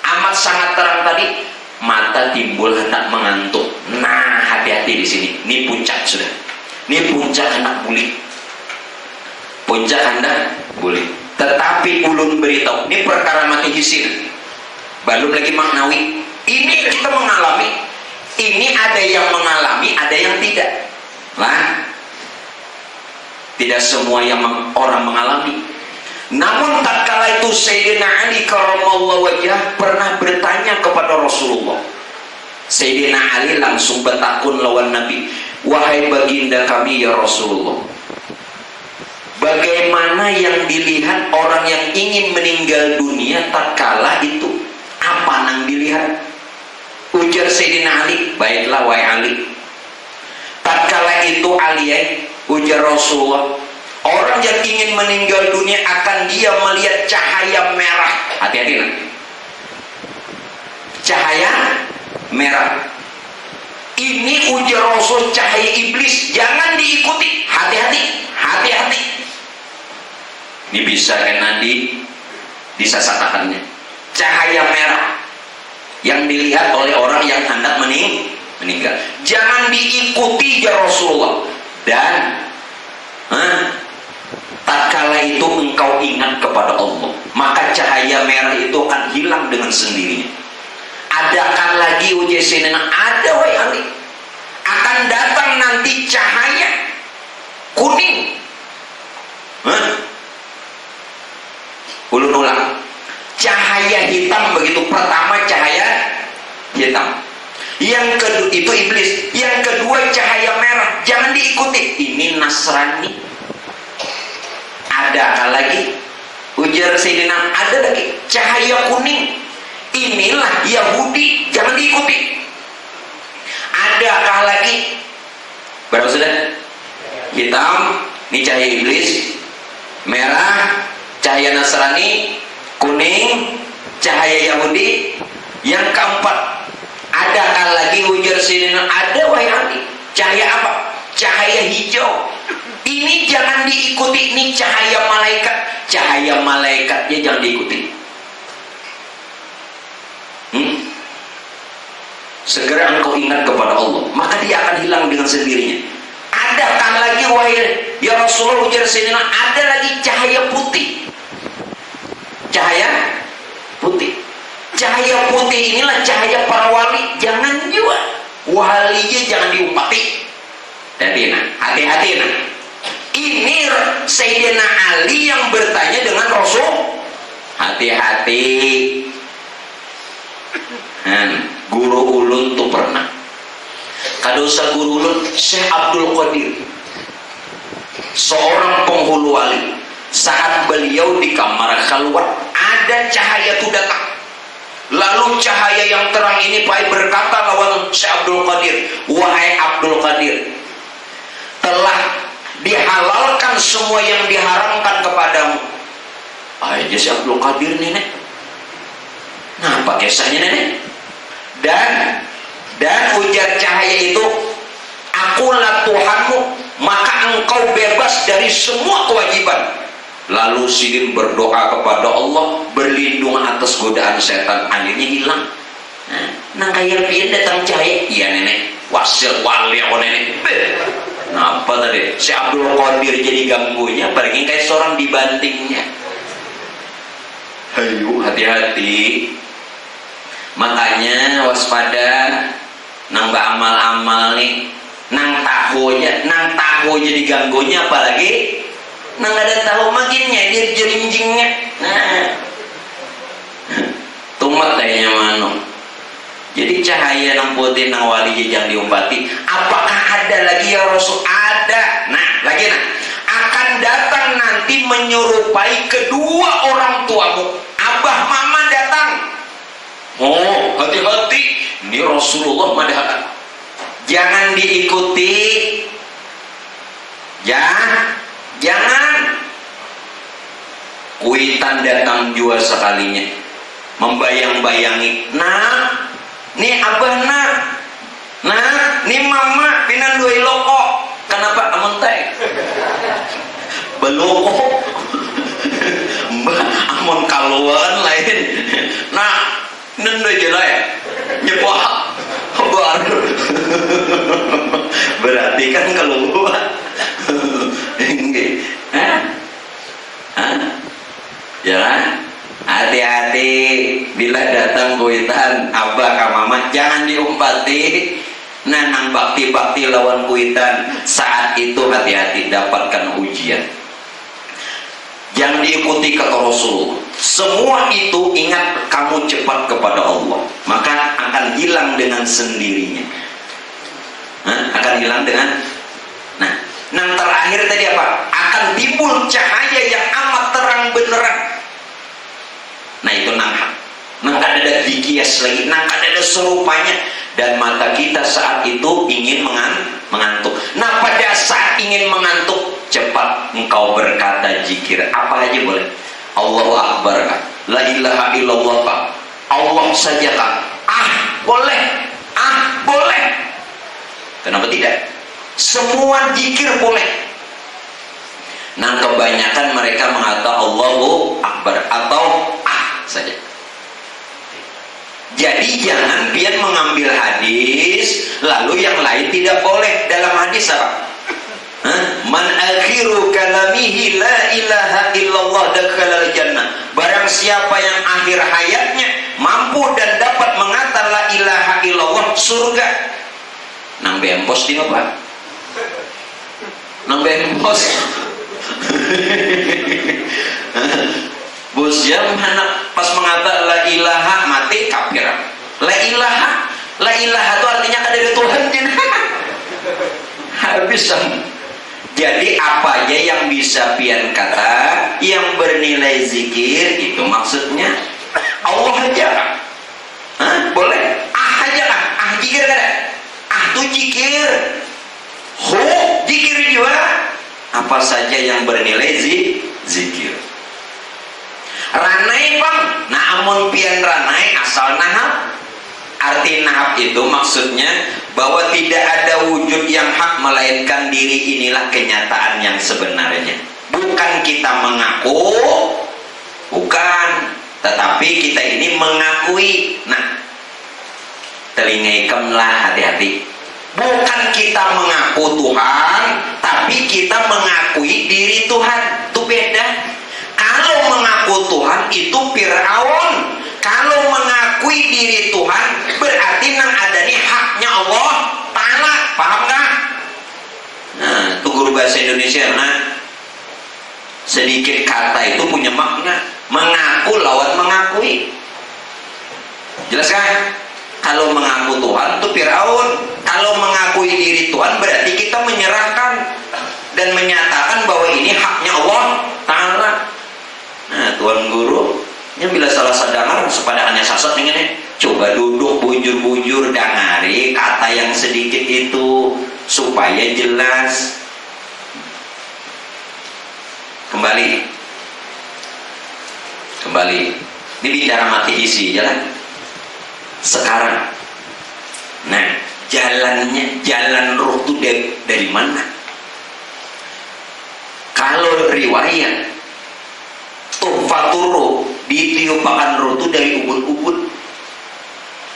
amat sangat terang tadi, mata timbul hendak mengantuk. Nah, hati-hati di sini. Ini puncak sudah. Ini puncak hendak bulik. Puncak hendak bulik. Tetapi ulun beritahu, ini perkara mati hisin. Belum lagi maknawi. Ini kita mengalami. Ini ada yang mengalami, ada yang tidak. Lah, tidak semua yang orang mengalami. Namun tak kala itu Sayyidina Ali karramallahu wajhah pernah bertanya kepada Rasulullah. Sayyidina Ali langsung bertakun lawan Nabi, wahai baginda kami ya Rasulullah, bagaimana yang dilihat orang yang ingin meninggal dunia tak kala itu? Apa nang dilihat? Ujar Sayyidina Ali, baiklah wahai Ali. Tak kala itu Ali, ujar Rasulullah, orang yang ingin meninggal dunia akan dia melihat cahaya merah. Hati-hati lah. Cahaya merah. Ini ujar Rasul cahaya iblis. Jangan diikuti. Hati-hati. Hati-hati. Ini bisa kan nanti disasatakannya. Cahaya merah yang dilihat oleh orang yang hendak meninggal. Jangan diikuti ya Rasulullah. Dan tak kala itu engkau ingat kepada Allah, maka cahaya merah itu akan hilang dengan sendirinya. Adakan lagi ujian sinena, ada wahai Ali, akan datang nanti cahaya kuning. Ulun ulang, cahaya hitam begitu. Pertama cahaya hitam, yang kedua itu iblis, yang kedua cahaya merah. Jangan diikuti. Ini Nasrani. Ada lagi ujar Sayyidina, ada lagi cahaya kuning. Inilah Yahudi, jangan diikuti. Adakah lagi? Berapa sudah? Hitam, ini cahaya iblis. Merah, cahaya Nasrani. Kuning, cahaya Yahudi. Yang keempat, adakah lagi ujar Sayyidina? Ada wahai Ali. Cahaya apa? Cahaya hijau. Ini jangan diikuti. Ini cahaya malaikat. Cahaya malaikatnya jangan diikuti. Segera engkau ingat kepada Allah, maka dia akan hilang dengan sendirinya. Adakah lagi wahai ya Rasulullah ujar Sayyidina, ada lagi cahaya putih. Cahaya putih. Cahaya putih inilah cahaya para wali. Jangan juga walinya jangan diumpati. Jadi hati-hati nah. Ini Sayyidina Ali yang bertanya dengan Rasul. Hati-hati. Guru ulun tuh pernah. Kadosa guru ulun Syekh Abdul Qadir, seorang penghulu wali. Saat beliau di kamar keluar, ada cahaya itu datang. Lalu cahaya yang terang ini berkata lawan Syekh Abdul Qadir, wahai Abdul Qadir, telah dihalalkan semua yang diharamkan kepadamu. Aja Syekh Abdul Qadir nenek. Nah, apa kisahnya nenek? Dan ujar cahaya itu, akulah Tuhanmu, maka engkau bebas dari semua kewajiban. Lalu Sidin berdoa kepada Allah, berlindung atas godaan setan. Akhirnya hilang. Nah kayak pian datang cahaya. Iya nenek, wasil wali aku nenek. Kenapa tadi si Abdul Qadir jadi ganggunya? Apalagi kayak seorang dibantingnya. Ayo hati-hati. Makanya waspada nang amal-amal nih, nang tahu jadi ganggunya, apalagi nang ada tahu makinnya dia jerinjingnya. Nah, tumat kayaknya mano. Jadi cahaya nang putih nang wali jangan diumpati. Apakah ada lagi ya Rasul? Ada. Nah, lagi akan datang nanti menyerupai kedua orang tuamu. Abah mama datang. Oh, hati-hati, ini Rasulullah mah datang. Jangan diikuti. Jangan. Kuitan datang jua sekalinya, membayang-bayangi. Nah, nih abah nah, nih mama pinan dua loko. Kenapa amun teh? Beloko. Mbak amun kaluan lain. Nah, nendo jelek. Nyepak. Baru. Berarti kan keluar. Ya, hati-hati bila datang kuitan abah ka mama, jangan diumpati. Nanang bakti lawan kuitan, saat itu hati-hati, dapatkan ujian. Jangan diikuti kata Rasul. Semua itu ingat kamu cepat kepada Allah, maka akan hilang dengan sendirinya. Akan hilang dengan Nah, terakhir tadi apa? Akan timbul cahaya yang amat terang benerang. Nah, itu nang ada dikias lagi, nang ada serupanya, dan mata kita saat itu ingin mengantuk. Nah, pada saat ingin mengantuk, cepat engkau berkata zikir apa aja boleh. Allahu Akbar kah? La ilaha illallah kah? Allah saja kah? Boleh. Boleh. Kenapa tidak? Semua zikir boleh. Nah, kebanyakan mereka mengatakan Allahu Akbar atau saja. Jadi jangan pian mengambil hadis lalu yang lain tidak boleh. Dalam hadis apa? Man akhiru kalamihi la ilaha illallah dakhalal jannah. Barang siapa yang akhir hayatnya mampu dan dapat mengatakan la ilaha illallah, surga. Nang bempos di apa? Nang bempos. Bos jam pas mengatakan la ilaha mati kafir. La ilaha itu artinya ada Tuhan. Habis. Jadi apa aja yang bisa pian kata yang bernilai zikir itu maksudnya Allah aja. Boleh. Aja lah. Zikir kada. Tuh zikir. Zikir juga. Apa saja yang bernilai zikir. Ranai bang, nah amun pian ranai asal nahap. Arti nahap itu maksudnya bahwa tidak ada wujud yang hak melainkan diri inilah kenyataan yang sebenarnya. Bukan kita mengaku, bukan, tetapi kita ini mengakui. Nah, telingaikanlah hati-hati. Bukan kita mengaku Tuhan, tapi kita mengakui diri Tuhan. Itu beda. Kalau mengaku Tuhan itu Fir'aun. Kalau mengakui diri Tuhan berarti nang ada nih haknya Allah Ta'ala. Paham gak? Nah, itu guru bahasa Indonesia. Nah, sedikit kata itu punya makna. Mengaku lawan mengakui. Jelas kan? Kalau mengaku Tuhan itu Fir'aun. Kalau mengakui diri Tuhan berarti kita menyerahkan dan menyatakan bahwa ini haknya Allah Ta'ala. Nah, Tuan Guru, yang bila salah sadar sepada hanya sasat ini, coba duduk bujur-bujur dangari kata yang sedikit itu supaya jelas. Kembali. Ini bicara mati isi jalan. Sekarang, nah jalan ruh itu dari mana? Kalau riwayat Tuhfatur ditiupakan ruh itu dari ubun-ubun.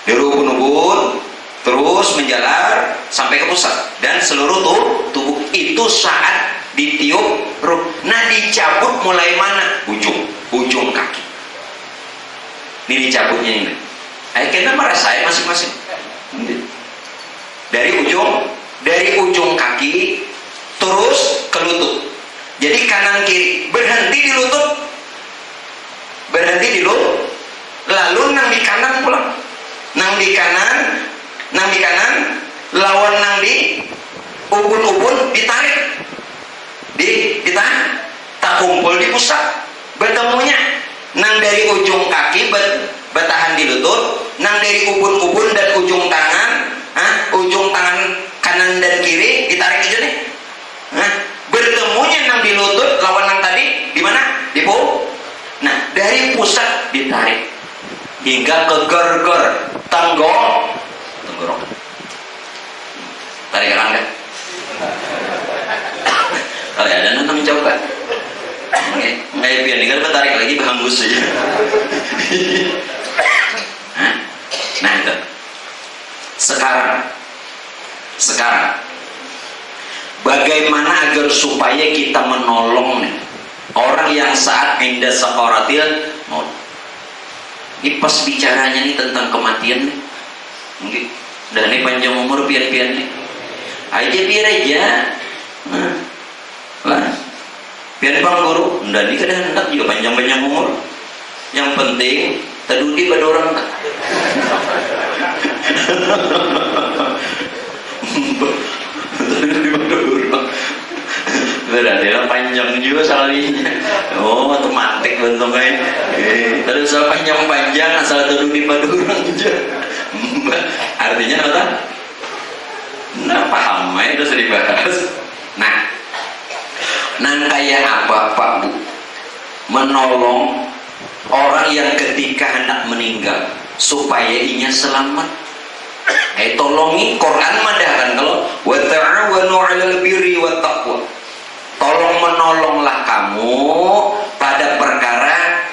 Dari ubun-ubun terus menjalar sampai ke pusat dan seluruh tubuh itu saat ditiup ruh. Nah, dicabut mulai mana? Ujung kaki. Ini dicabutnya ini. Kena merasain masing-masing. Dari ujung kaki terus ke lutut. Jadi kanan kiri berhenti di lutut. Lalu nang di kanan pulang. Nang di kanan lawan nang di ubun-ubun ditarik. Ditahan. kumpul di pusat, bertemunya nang dari ujung kaki bertahan di lutut, nang dari ubun-ubun dan ujung tangan kanan dan kiri ditarik aja nih. Bertemunya nang di lutut lawan nang tadi di mana? Di pundak. Nah, dari pusat ditarik hingga ke gerger tenggorok. Tarik kan? Kalau ada nang mencoba. Nggak pian ini kan tarik lagi bahanggus saja. Nah itu. Sekarang bagaimana agar supaya kita menolong orang yang saat inda sakaratil maut. Ini pas bicaranya nih tentang kematian nih. Mungkin dan ini panjang umur pian-pian nih. Aja biar aja. Lah. Pian bang guru, dan ini kadang hendak juga panjang-panjang umur. Yang penting tadudi pada orang tak. Berarti lah panjang juga salahnya. Oh, otomatis bentuknya. Terus asal panjang-panjang asal tadudi pada orang aja. Artinya apa? Nah, paham ya itu sudah dibahas. Nah, kayak apa Pak Bu? Menolong orang yang ketika hendak meninggal supaya inya selamat. Tolongi Quran madah kan kalau wa ta'awanu 'alal birri wat taqwa. Tolong menolonglah kamu pada perkara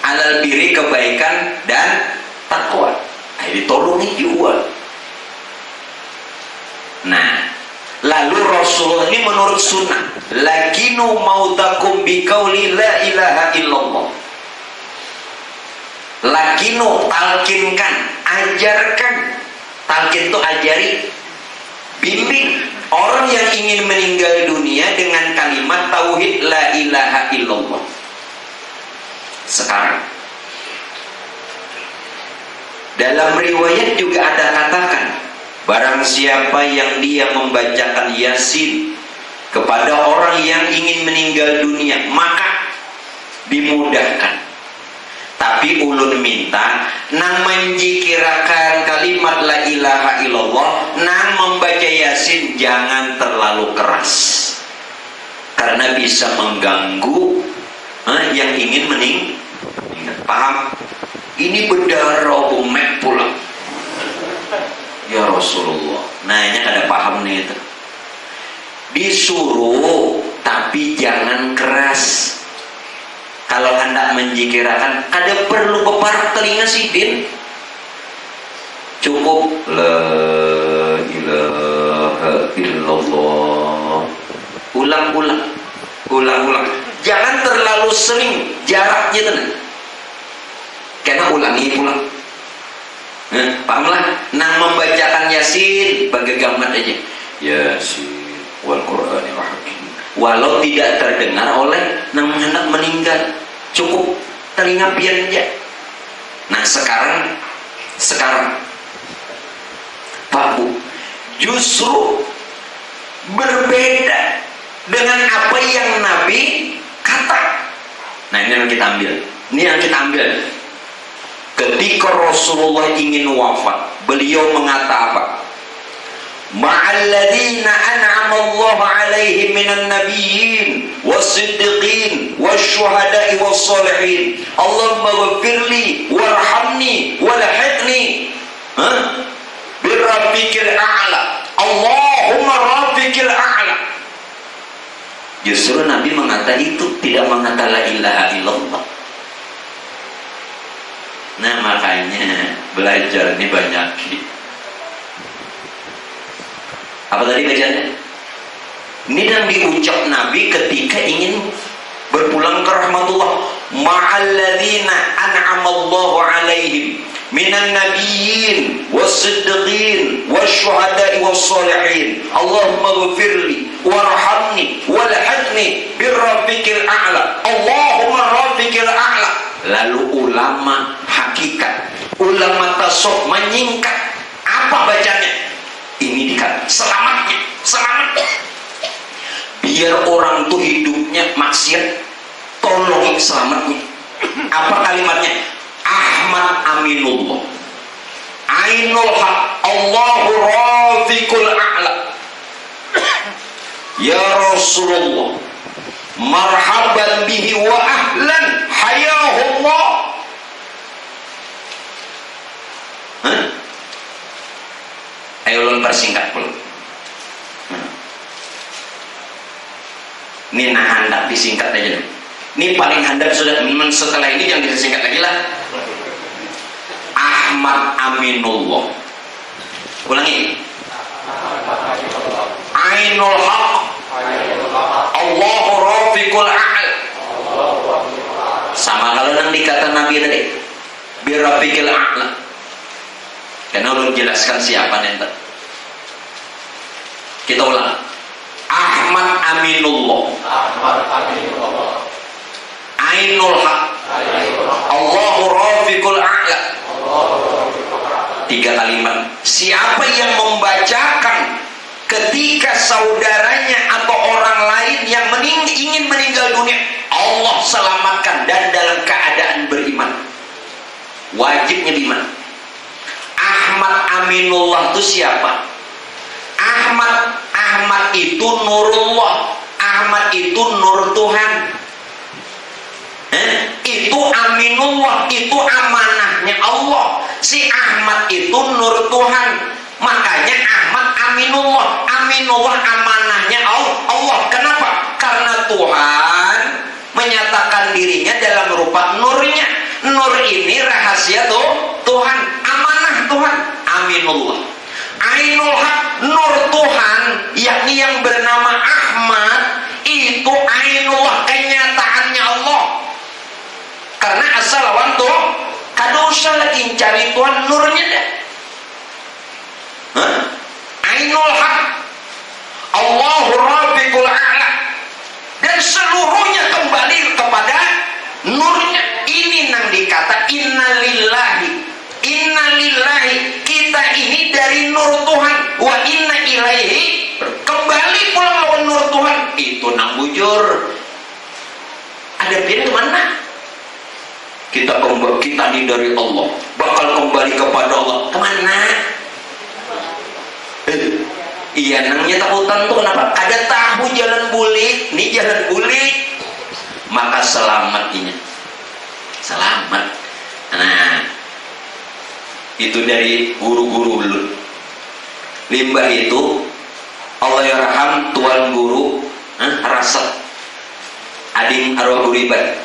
alal birri kebaikan dan takwa. Ditolongi juga. Nah, lalu Rasulullah ini menurut sunnah, lakinu mautakum biqauli la ilaha illallah. Lakinu, talkinkan, ajarkan. Talkin itu ajari, bimbing orang yang ingin meninggal dunia dengan kalimat tauhid la ilaha illallah. Sekarang dalam riwayat juga ada katakan, barang siapa yang dia membacakan Yasin kepada orang yang ingin meninggal dunia, maka dimudahkan. Tapi ulun minta nang menjikirakan kalimat la ilaha illallah, nang membaca Yasin jangan terlalu keras, karena bisa mengganggu yang ingin meninggal. Paham? Ini berdarah bumek pulang. Ya Rasulullah, nanya kada paham nih itu. Disuruh tapi jangan keras. Kalau hendak menjikirakan, kada perlu beparak telinga sidin. Cukup la ilaha illallah. Ulang-ulang. Jangan terlalu sering, jaraknya tenang. Karena ulangi pulang. Pahamlah, nang membacakan Yasin bagi gamat aja. Yasin wal Qur'anil Hakim. Walau tidak terdengar oleh nang hendak meninggal, cukup telinga pian aja. Nah sekarang Pak Bu, justru berbeda dengan apa yang Nabi kata. Nah ini yang kita ambil. Ketika Rasulullah ingin wafat, beliau mengata apa? Ma'alladzina an'ama Allah 'alaihim minan nabiyyin was-siddiqin wasyuhada'i was-shalihin. Allahumma ghfirli warhamni walhiqni birrafiqil a'la. Allahumma rafiqil a'la. Justru Nabi mengata itu, tidak mengata la ilaha illallah. Nah makanya belajar ini banyak. Apa tadi bacanya? Ini yang diucap Nabi ketika ingin berpulang ke rahmatullah. Ma'alladzina an'amallahu 'alaihim minan nabiyyin was-siddiqin wasyuhada'i was-shalihin. Allahumma ghfirli warhamni walhiqni birrafiqil a'la. Allahumma rafiqil a'la. Lalu ulama hakikat, ulama tasawuf menyingkat apa bacanya? Ini dikata selamat. Biar orang tuh hidupnya maksiat selamatnya. Apa kalimatnya? Ahmad Aminullah, Ainul Haq, Allahu Rafiqul A'la. Ya Rasulullah, marhaban bihi wa ahlan hayahullah. Ayo ulun persingkat pula. Ini nah hendak disingkat aja. Ini paling hendak sudah, setelah ini jangan disingkat lagi lah. Ahmad Aminullah. Ulangi. Ainul Haq, Allahu Rafiqul A'la. Sama kalau yang dikata Nabi tadi, Birafiqil A'la. Karena ulun jelaskan siapa nanti. Kita ulang. Ahmad Aminullah, Ainul Haq, Allahu Rafiqul A'la. 3 kalimat. Siapa yang membacakan ketika saudaranya atau orang lain yang ingin meninggal dunia, Allah selamatkan dan dalam keadaan beriman. Wajibnya beriman. Ahmad Aminullah itu siapa? Ahmad itu nurullah. Ahmad itu nur Tuhan. Itu Aminullah, itu amanahnya Allah. Si Ahmad itu nur Tuhan. Makanya Ahmad Aminullah. Aminullah amanahnya Allah. Kenapa? Karena Tuhan menyatakan dirinya dalam rupa nurnya. Nur ini rahasia Tuhan, amanah Tuhan. Aminullah. Ainul Haq, nur Tuhan, yakni yang bernama Ahmad, itu Ainullah, kenyataannya Allah. Karena asal lawan tuh kada usah lagi cari Tuhan, nurnya deh. Ainul Haq, Allahu Rafiqul A'la, dan seluruhnya kembali kepada nurnya. Ini nang dikata innalillahi. Innalillahi, kita ini dari nur Tuhan. Wa inna ilaihi, kembali pulang lawan nur Tuhan. Itu nang bujur. Ada pilihan kemana? Kita ini dari Allah, bakal kembali kepada Allah. Kemana? Iya, nangnya takutan tuh kenapa? Ada tahu jalan bulik, ini jalan bulik. Maka selamat ini. Selamat. Nah, itu dari guru-guru ulun. Limbah itu Allah yarham tuan guru Rasad ading arwah guru ibad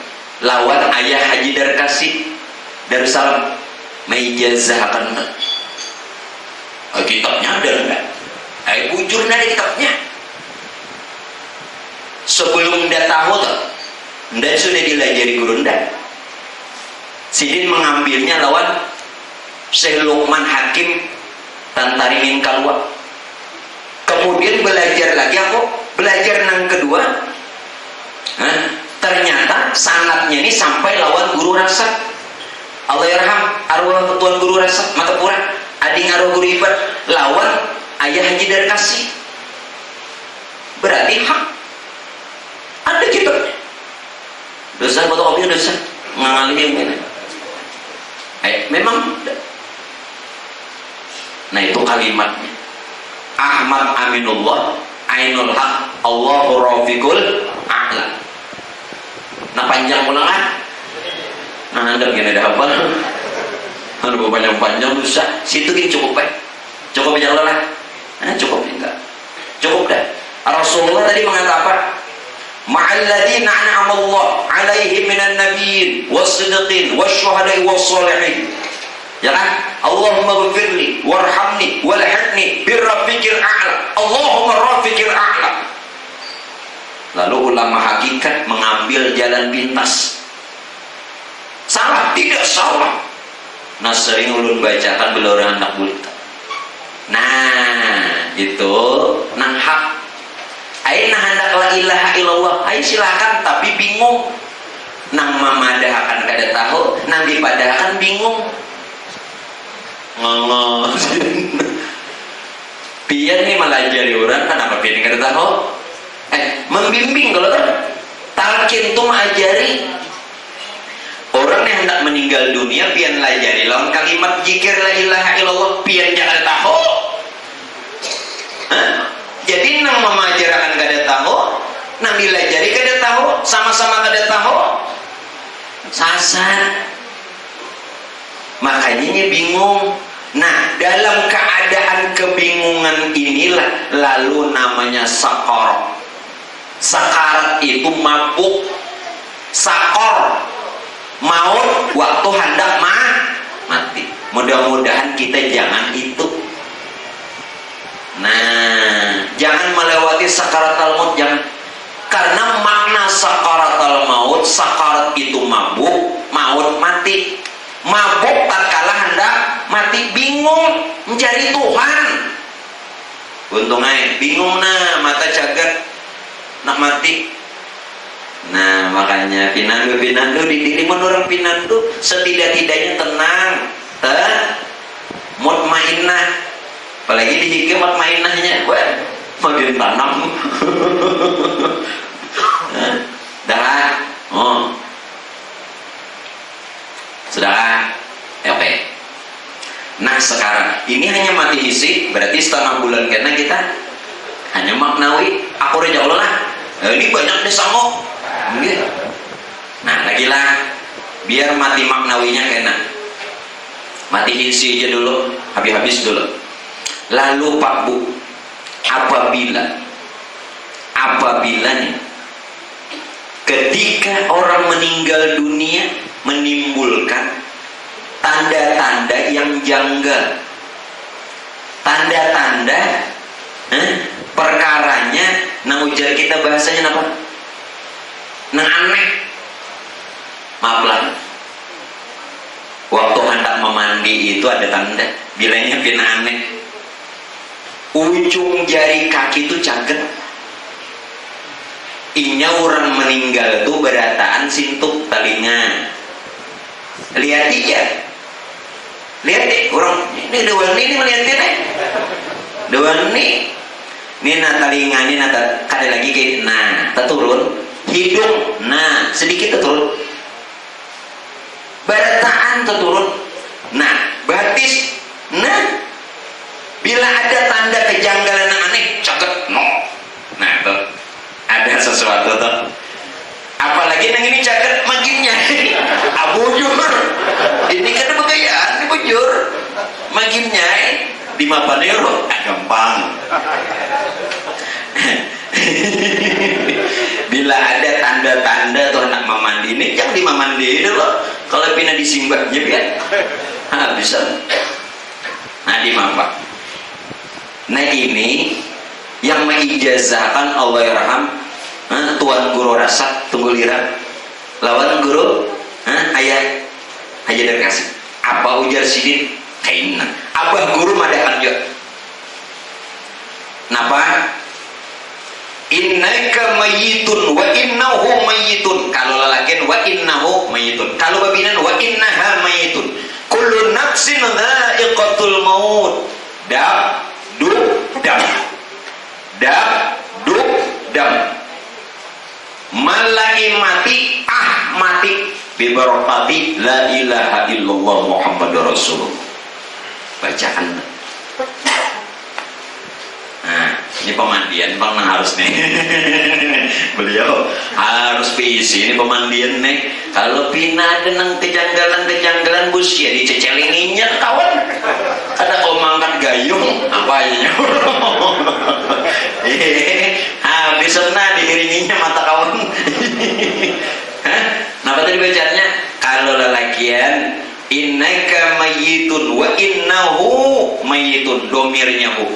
lawan ayah Haji Darkasi Darussalam meijazahkan kitabnya ada enggak? Bujurnya ada kitabnya. Sebelum dia tahu tuh ndak sudah dilajari guru ndak. Sidin mengambilnya lawan Syekh Luqman Hakim Tantaringin Kalwa. Kemudian belajar lagi, aku belajar nang kedua. Ternyata sanatnya ini sampai lawan guru Rasad. Allah yarham arwah tuan guru Rasad Matapura ading arwah guru ibad lawan ayah Haji Darkasi. Berarti hak ada kitabnya. Dosa fotokopi dosa ngalami yang mana? Memang. Nah itu kalimatnya. Ahmad Aminullah, Ainul Haq, Allahu Rafiqul A'la. Nah panjang ulangan. Nah anda begini ada apa? Ada panjang-panjang susah. Situ ini cukup baik. Cukup banyak lelah. Nah cukup enggak. Cukup dah. Rasulullah tadi mengatakan apa? Ma'alladzina an'amallahu 'alaihim minan nabiyyin was-siddiqin wasyuhada'i was-shalihin. Ya kan? Allahumma ghfirli warhamni walhaqni birrafiqil a'la. Allahumma rafiqil a'la. Lalu ulama hakikat mengambil jalan pintas. Salah? Tidak salah. Nah sering ulun bacakan bila orang anak bulita. Nah itu nang hak. Aina hendak la ilaha illallah. Ayo silakan tapi bingung. Nang mamadahkan kada tahu, nang dipadahkan bingung. Ngomong pian nih melajari orang kenapa pian kada tahu membimbing kalau kan talqin tuh mengajari orang yang hendak meninggal dunia pian lajari lawan kalimat zikir la ilaha illallah pian jangan tahu. Jadi nang memajarakan kada tahu, nang dilajari kada tahu, sama-sama kada tahu, sasar. Makanya bingung. Nah, dalam keadaan kebingungan inilah lalu namanya sakarat. Sakarat itu mabuk, sakor, maut waktu hendak mati. Mudah-mudahan kita jangan itu. Nah, jangan melewati sakaratul maut, jangan. Karena makna sakaratul maut, sakarat itu mabuk, maut mati. Mabuk tatkala hendak mati, bingung mencari Tuhan. Untung aja bingung mata jagat nak mati. Nah, makanya pinandu di diri menurut pinandu setidak-tidaknya tenang, mutmainnah. Apalagi di hikmah mutmainnahnya, wah, makin tanam. Dah, sudah, oke. Nah sekarang ini hanya mati fisik, berarti setengah bulan karena kita hanya maknawi. Aku reja Allah lah. Ini banyak desangok. Nah lagilah, biar mati maknawinya kena. Mati isi aja dulu, habis dulu. Lalu Pak Bu, apabila nih, ketika orang meninggal dunia menimbulkan tanda-tanda yang janggal, tanda-tanda perkaranya nang ujar kita bahasanya apa? Nang aneh. Maaflah, waktu hendak memandi itu ada tanda bilangnya pina aneh. Ujung jari kaki itu caget. Inya orang meninggal itu berataan sintuk telinga. Lihat aja, lihat deh orang ini dewan ini melihatnya nih, dewan ini telinga ini kada lagi kayak terturun hidung, sedikit terturun, berataan terturun, batis, bila ada tanda kejanggalan yang aneh, caget, tuh ada sesuatu tuh. Apalagi yang ini caket makinnya abujur, ini kan begayaan ini bujur makinnya di mapanero gampang. Bila ada tanda-tanda tuh anak mamandi ini jangan dimamandi dulu, kalau pina disimbahnya biar bisa dimampak. Nah ini yang mengijazahkan Allah yarham Tuan Guru Rasak tunggu lira lawan guru ayah aja kasih apa ujar sidin kaina abah guru madahan juga napa innaka mayyitun wa innahu mayyitun, kalau lalakin wa innahu mayyitun, kalau babinan wa innaha mayyitun, kullu nafsin dha'iqatul maut, dam malai mati mati bibarakati la ilaha illallah Muhammadur Rasulullah. Bacaan. Ini pemandian bang harus nih. Beliau harus PC ini pemandian nih. Kalau pina ada nang kejanggalan bus ya dicecelininya kawan. Ada om angkat gayung apa aja. Habis senang diiringinya mata kawan. Kenapa tadi bacanya? Kalau lelakian innaka mayyitun wa innahu mayyitun, domirnya hu.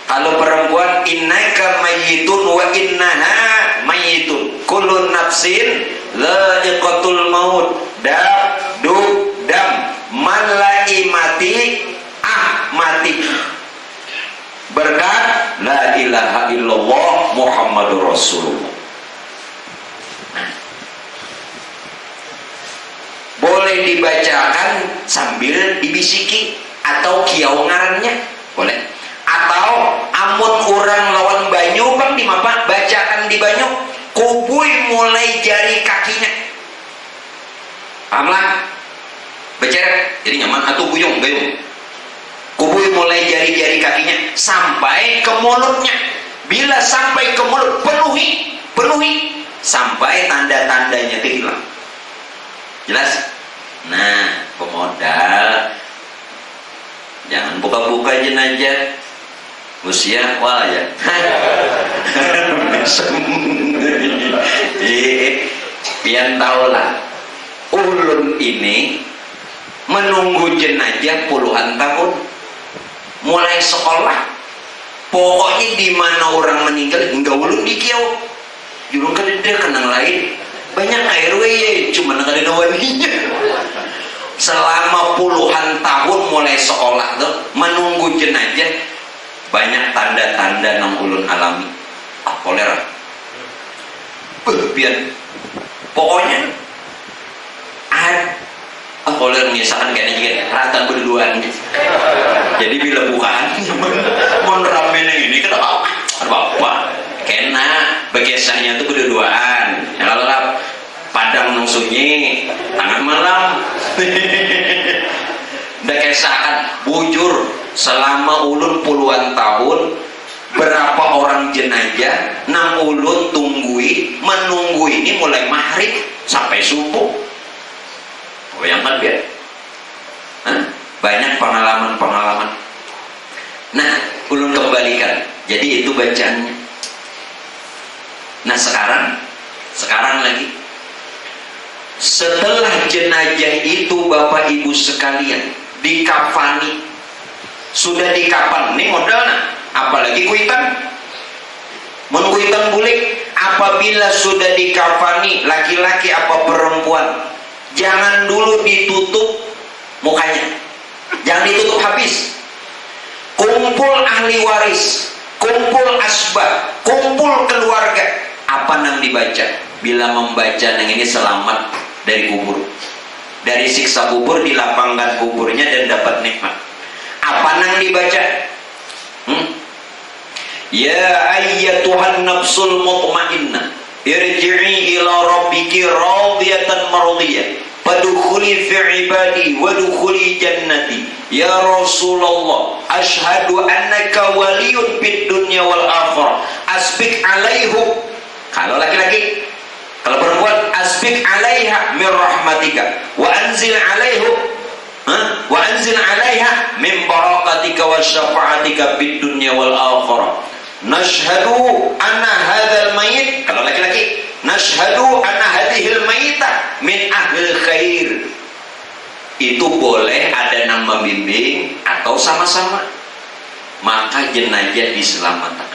Kalau perempuan innaka mayyitun wa innaha mayyitun, kullu nafsin dha'iqatul maut, dam malai mati mati berkat la ilaha illallah Muhammadur Rasulullah. Boleh dibacakan sambil dibisiki atau kiau ngarannya boleh, atau amun orang lawan banyu bang di mapa bacakan di banyu kubui mulai jari kakinya Pahamlah? Beceret, jadi nyaman atau guyung. Kubuyung mulai jari-jari kakinya sampai ke mulutnya. Bila sampai ke mulut, penuhi sampai tanda-tandanya itu hilang. Jelas? Nah, pemodal jangan buka-buka jenazah usia wah ya. Pian tahulah ulun ini menunggu jenazah puluhan tahun, mulai sekolah. Pokoknya di mana orang meninggal enggak ulun di kiau. Jurung kadede kenang lain. Banyak RW ya, cuma enggak ada waninya. Selama puluhan tahun mulai sekolah tuh menunggu jenazah, banyak tanda-tanda nang ulun alami. Kolera. Pian. Pokoknya kolera misalkan kayaknya juga rata berduaan gitu. Jadi bila bukaan mau ramen ini kan apa kena begesahnya tuh berduaan ya kalau padang nang sunyi tangan malam udah kesakan bujur selama ulun puluhan tahun berapa orang jenazah nang ulun menunggu ini mulai maghrib sampai subuh. Bayangkan biar banyak pengalaman. Nah, ulun kembalikan. Jadi itu bacaannya. Nah, sekarang lagi setelah jenazah itu Bapak Ibu sekalian dikafani, sudah dikafan, ini modalnya apalagi kuitan menguitan bulik. Apabila sudah dikafani laki-laki apa perempuan, jangan dulu ditutup mukanya, jangan ditutup habis. Kumpul ahli waris, kumpul asbab, kumpul keluarga. Apa yang dibaca? Bila membaca yang ini selamat dari kubur, dari siksa kubur, dilapangkan kuburnya dan dapat nikmat. Apa yang dibaca? Ya ayyatuhan nafsul mutmainnah irji'i ila rabbiki radiyatan mardiyah fadkhuli fi ibadi wadkhuli jannati. Ya Rasulullah, asyhadu annaka waliyun fid dunya wal akhirah, asbik alaihum. Kalau laki-laki, kalau perempuan, asbik alaiha min rahmatika wa anzil alaihum wa anzil alaiha min barakatika wa syafa'atika fid dunya wal akhirah. Nashhadu anna hadzal mayit, kalau laki-laki, nashhadu anna hadhil mayita min ahlil khair. Itu boleh ada yang membimbing atau sama-sama, maka jenazah diselamatkan.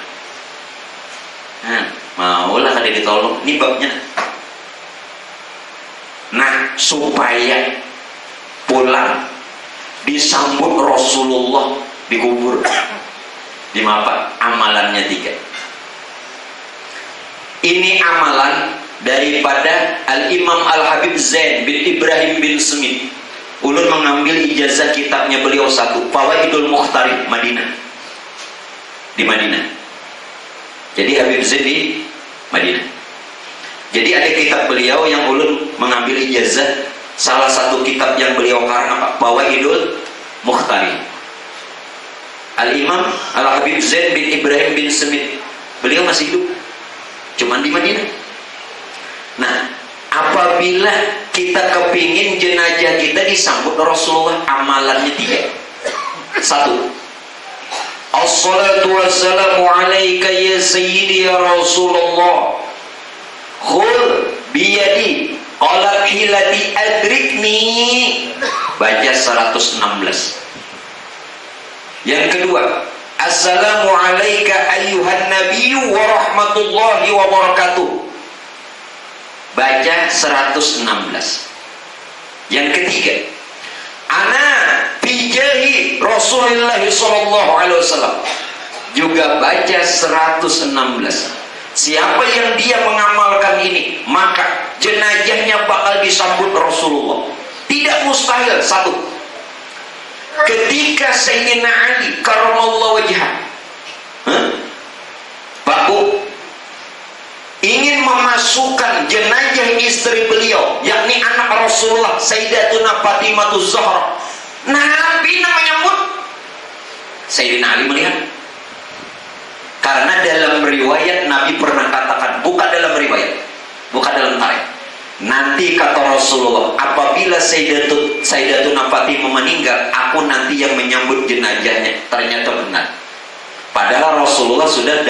Nah, maulah kada ditolong, ini babnya. Nah, supaya pulang disambut Rasulullah di kubur. Di apa? Amalannya 3. Ini amalan daripada Al-Imam Al-Habib Zain bin Ibrahim bin Smith. Ulun mengambil ijazah kitabnya beliau 1, Fawaidul Mukhtarib, Madinah. Di Madinah. Jadi Habib Zain di Madinah. Jadi ada kitab beliau yang ulun mengambil ijazah. Salah satu kitab yang beliau karang apa? Fawaidul Mukhtarib. Al-Imam Al-Habib Zain bin Ibrahim bin Smith, beliau masih hidup, cuman di Madinah. Nah, apabila kita kepingin jenazah kita disambut Rasulullah, amalannya 3. 1. Assalatu wassalamu alaika ya sayyidi ya Rasulullah, khul biyadi qalat hilati adrikni. Baca 116. Yang kedua, assalamu alaika ayyuhan nabiyyu wa rahmatullahi wa barakatuh. Baca 116. Yang ketiga, ana bijahi Rasulullah sallallahu alaihi wasallam. Juga baca 116. Siapa yang dia mengamalkan ini, maka jenazahnya bakal disambut Rasulullah. Tidak mustahil. 1. Ketika Sayyidina Ali karramallahu wajhah Pak Bu ingin memasukkan jenazah rahim istri beliau, yakni anak Rasulullah Sayyidatuna Fatimah Zahra. Nabi menyambut. Sayyidina Ali melihat. Karena dalam riwayat Nabi pernah katakan, bukan dalam riwayat, bukan dalam tarikh. Nanti kata Rasulullah, apabila Sayyidatuna Fatimah meninggal, aku nanti yang menyambut jenazahnya. Ternyata benar. Padahal Rasulullah sudah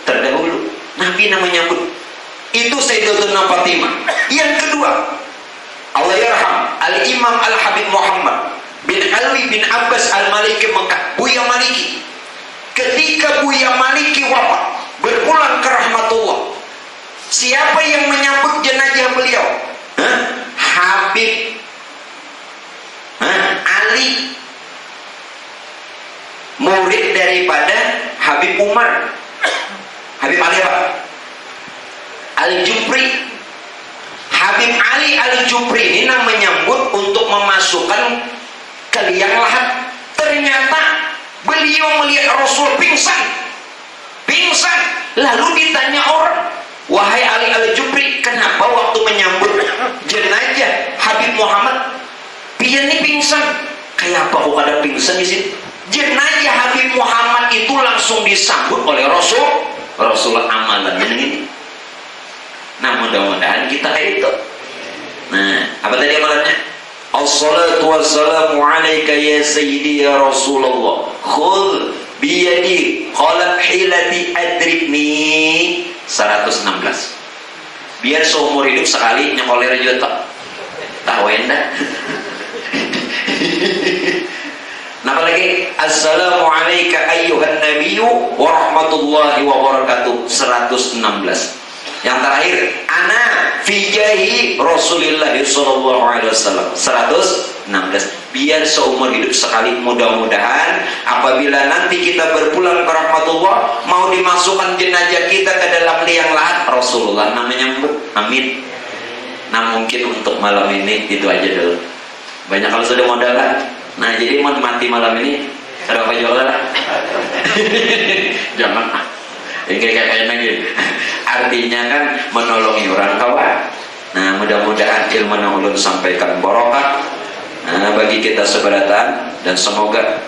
terdahulu. Nabi menyambut. Itu Sayyidatuna Fatimah. Yang kedua, Allah yarham Al-Imam Al-Habib Muhammad bin Alwi bin Abbas Al-Maliki Mekah, Buya Maliki. Ketika Buya Maliki wafat, berpulang ke rahmatullah, siapa yang menyambut jenazah beliau? Habib Ali, murid daripada Habib Umar. Habib Ali apa? Al-Jupri. Habib Ali Al-Jupri ini menyambut untuk memasukkan ke liang lahat. Ternyata beliau melihat Rasul pingsan. Lalu ditanya orang, wahai Ali Al-Jupri, kenapa waktu menyambut jenazah Habib Muhammad pian ini pingsan? Kayak apa kok ada pingsan di sini? Jenazah Habib Muhammad itu langsung disambut oleh Rasulullah amalan ini. Nah, mudah-mudahan kita kayak itu. Nah, apa tadi amalannya? Assalatu wassalamu alaika ya sayyidi ya Rasulullah. Khul biyadi qalat hilati adrikni. 116. Biar seumur hidup sekali nyekoler juga tahu endah. Nah, lagi assalamu alayka ayyuhan nabiyyu wa rahmatullahi wa barakatuh. 116. Yang terakhir, ana fi jahi Rasulillah sallallahu alaihi wasallam. 116. Biar seumur hidup sekali, mudah-mudahan apabila nanti kita berpulang ke rahmatullah, mau dimasukkan jenazah kita ke dalam liang lahat, Rasulullah namanya. Amin. Nah, mungkin untuk malam ini itu aja dulu. Banyak kalau sudah modalan. Nah, jadi mau mati malam ini ada apa jualan? Jangan. Kayak gitu. Artinya kan menolongi orang kawan. Nah, mudah-mudahan ilmu yang ulun sampaikan barokah bagi kita seberatan, dan semoga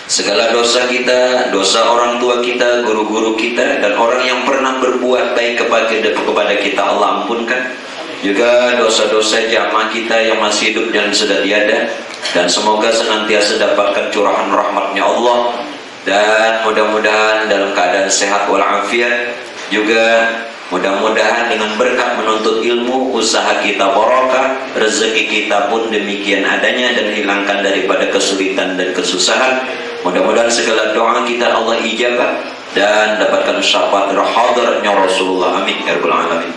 segala dosa kita, dosa orang tua kita, guru-guru kita, dan orang yang pernah berbuat baik kepada kita Allah ampunkan. Juga dosa-dosa jamaah kita yang masih hidup dan sudah tiada, dan semoga senantiasa dapatkan curahan rahmatnya Allah, dan mudah-mudahan dalam keadaan sehat walafiat. Juga mudah-mudahan dengan berkat menuntut ilmu, usaha kita barokah, rezeki kita pun demikian adanya, dan hilangkan daripada kesulitan dan kesusahan. Mudah-mudahan segala doa kita Allah ijabah dan dapatkan syafaat hadirnya Rasulullah. Amin ya rabbal alamin.